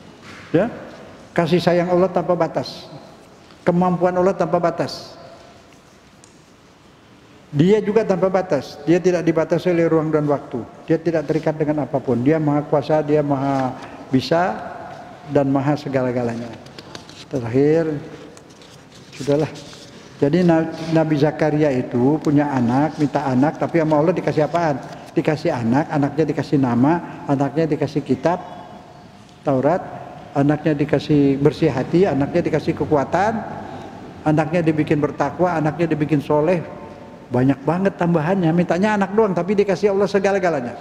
Ya. Kasih sayang Allah tanpa batas. Kemampuan Allah tanpa batas. Dia juga tanpa batas. Dia tidak dibatasi oleh ruang dan waktu. Dia tidak terikat dengan apapun. Dia maha kuasa, dia maha bisa dan maha segala-galanya. Terakhir, sudahlah. Jadi Nabi Zakaria itu punya anak, minta anak, tapi sama Allah dikasih apaan? Dikasih anak, anaknya dikasih nama, anaknya dikasih kitab Taurat, anaknya dikasih bersih hati, anaknya dikasih kekuatan, anaknya dibikin bertakwa, anaknya dibikin soleh. Banyak banget tambahannya. Mintanya anak doang, tapi dikasih Allah segala-galanya.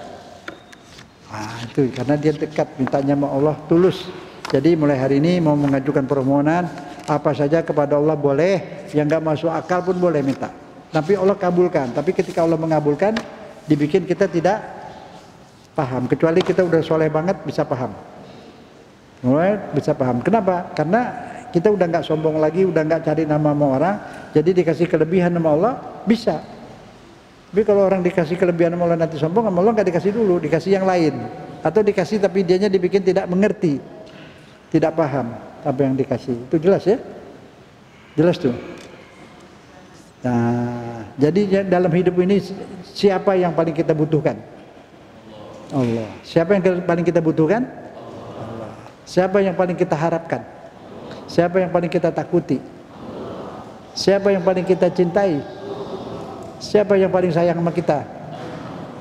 Itu karena dia dekat, mintanya sama Allah tulus. Jadi mulai hari ini mau mengajukan permohonan apa saja kepada Allah boleh, yang nggak masuk akal pun boleh minta. Tapi Allah kabulkan. Tapi ketika Allah mengabulkan, dibikin kita tidak paham. Kecuali kita udah soleh banget bisa paham. Mulai bisa paham. Kenapa? Karena kita udah nggak sombong lagi, udah nggak cari nama sama orang. Jadi dikasih kelebihan sama Allah bisa. Tapi kalau orang dikasih kelebihan sama Allah nanti sombong, sama Allah nggak dikasih dulu, dikasih yang lain. Atau dikasih tapi dianya dibikin tidak mengerti. Tidak paham apa yang dikasih. Itu jelas ya? Jelas tuh. Nah, jadi dalam hidup ini siapa yang paling kita butuhkan? Allah. Siapa yang paling kita butuhkan? Allah. Siapa yang paling kita harapkan? Siapa yang paling kita takuti? Siapa yang paling kita cintai? Siapa yang paling sayang sama kita?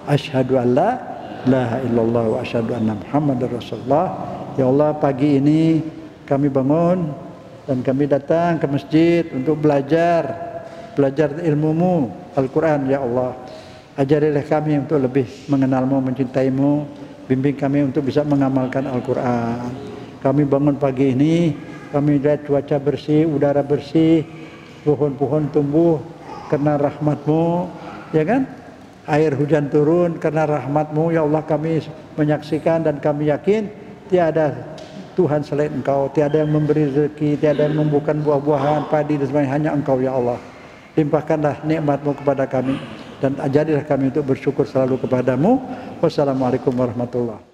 Asyhadu an la ilaha illallah wa asyhadu anna Muhammadar Rasulullah. Ya Allah, pagi ini kami bangun dan kami datang ke masjid untuk belajar ilmu-Mu, Al-Quran. Ya Allah, ajarilah kami untuk lebih mengenal-Mu, mencintai-Mu, bimbing kami untuk bisa mengamalkan Al-Quran. Kami bangun pagi ini, kami lihat cuaca bersih, udara bersih, pohon-pohon tumbuh karena rahmat-Mu, ya kan? Air hujan turun karena rahmat-Mu. Ya Allah, kami menyaksikan dan kami yakin tiada Tuhan selain Engkau, tiada yang memberi rezeki, tiada yang membuahkan buah-buahan, padi dan sebagainya, hanya Engkau ya Allah. limpahkanlah nikmat-Mu kepada kami dan ajarilah kami untuk bersyukur selalu kepadamu. Wassalamualaikum warahmatullahi wabarakatuh.